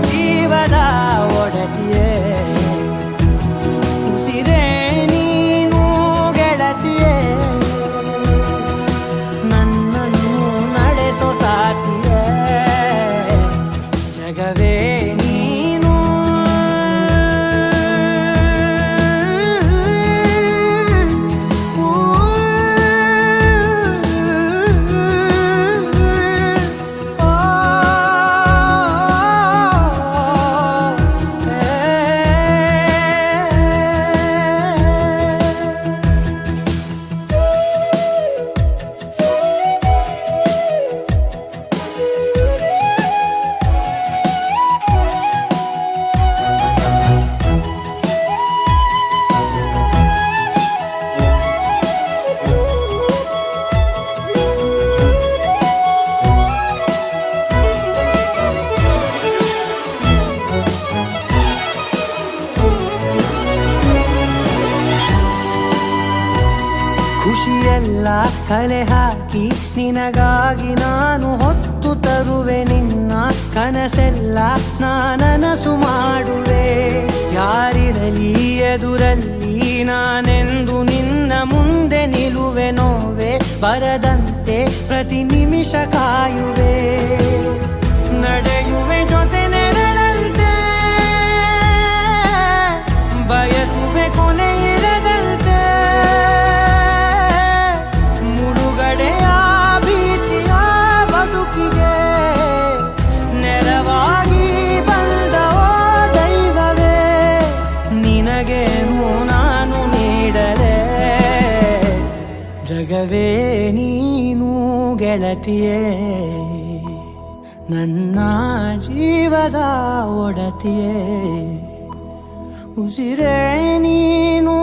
ಜೀವದ ಒಡತಿಯೇ ಉಸಿರೇ ನೀನು ಗೆಳತಿಯೇ ನನ್ನನ್ನು ನಡೆಸೋ ಸಾತಿಯೇ ಜಗವೇ ನೀನು ಖುಷಿಯೆಲ್ಲ ಕಲೆ ಹಾಕಿ ನಿನಗಾಗಿ ನಾನು ಹೊತ್ತು ತರುವೆ ನಿನ್ನ ಕನಸೆಲ್ಲ ನಾನನಸು ಮಾಡುವೆ ಯಾರಿರಲಿ ಎದುರಲ್ಲಿ ನಾನೆಂದು ನಿನ್ನ ಮುಂದೆ ನಿಲ್ಲುವೆ ನೋವೆ ಬರದಂತೆ ಪ್ರತಿ ನಿಮಿಷ ಕಾಯುವೆ ನಡೆಯುವೆ ಜೊತೆ ನೆರಳಂತೆ ಬಯಸುವೆ ಕೊನೆ ಇರದಂತೆ ಮುಳುಗಡೆಯ ಭೀತಿಯ ಬದುಕಿಗೆ ನೆರವಾಗಿ ಬಂದವೋ ದೈವವೇ ನಿನಗೇನು ನಾನು ನೀಡಲೇ ಜಗವೇ ನೀನು ಗೆಳತಿಯೇ ನನ್ನ ಜೀವದ ಒಡತಿಯೇ ಉಸಿರೇ ನೀನು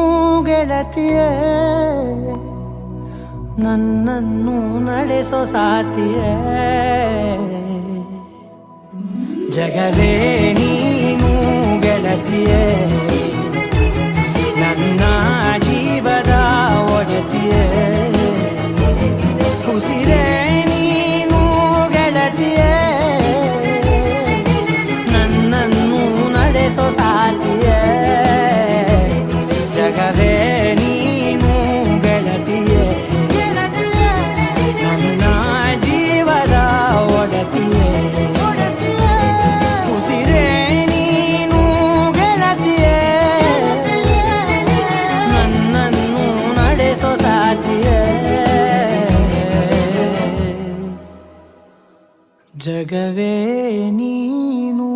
ಗೆಳತಿಯೇ ನನ್ನನ್ನು ನಡೆಸೋ ಸಾತಿಯೇ ಜಗವೇ ನೀನು ಗೆಳತಿಯೇ ನನ್ನ ಜೀವದ ಒಡತಿಯೇ ಉಸಿರೇ ನೀನು ಗೆಳತಿಯೇ ನನ್ನನ್ನು ನಡೆಸೋ ಸಾತಿಯೇ ಜಗವೇ ನೀನು ಗೆಳತಿಯೇ ನನ್ನ ಜೀವದ ಒಡತಿಯೇ ಉಸಿರೇ ನೀನು ಗೆಳತಿಯೇ ಜಗವೇ ನೀನು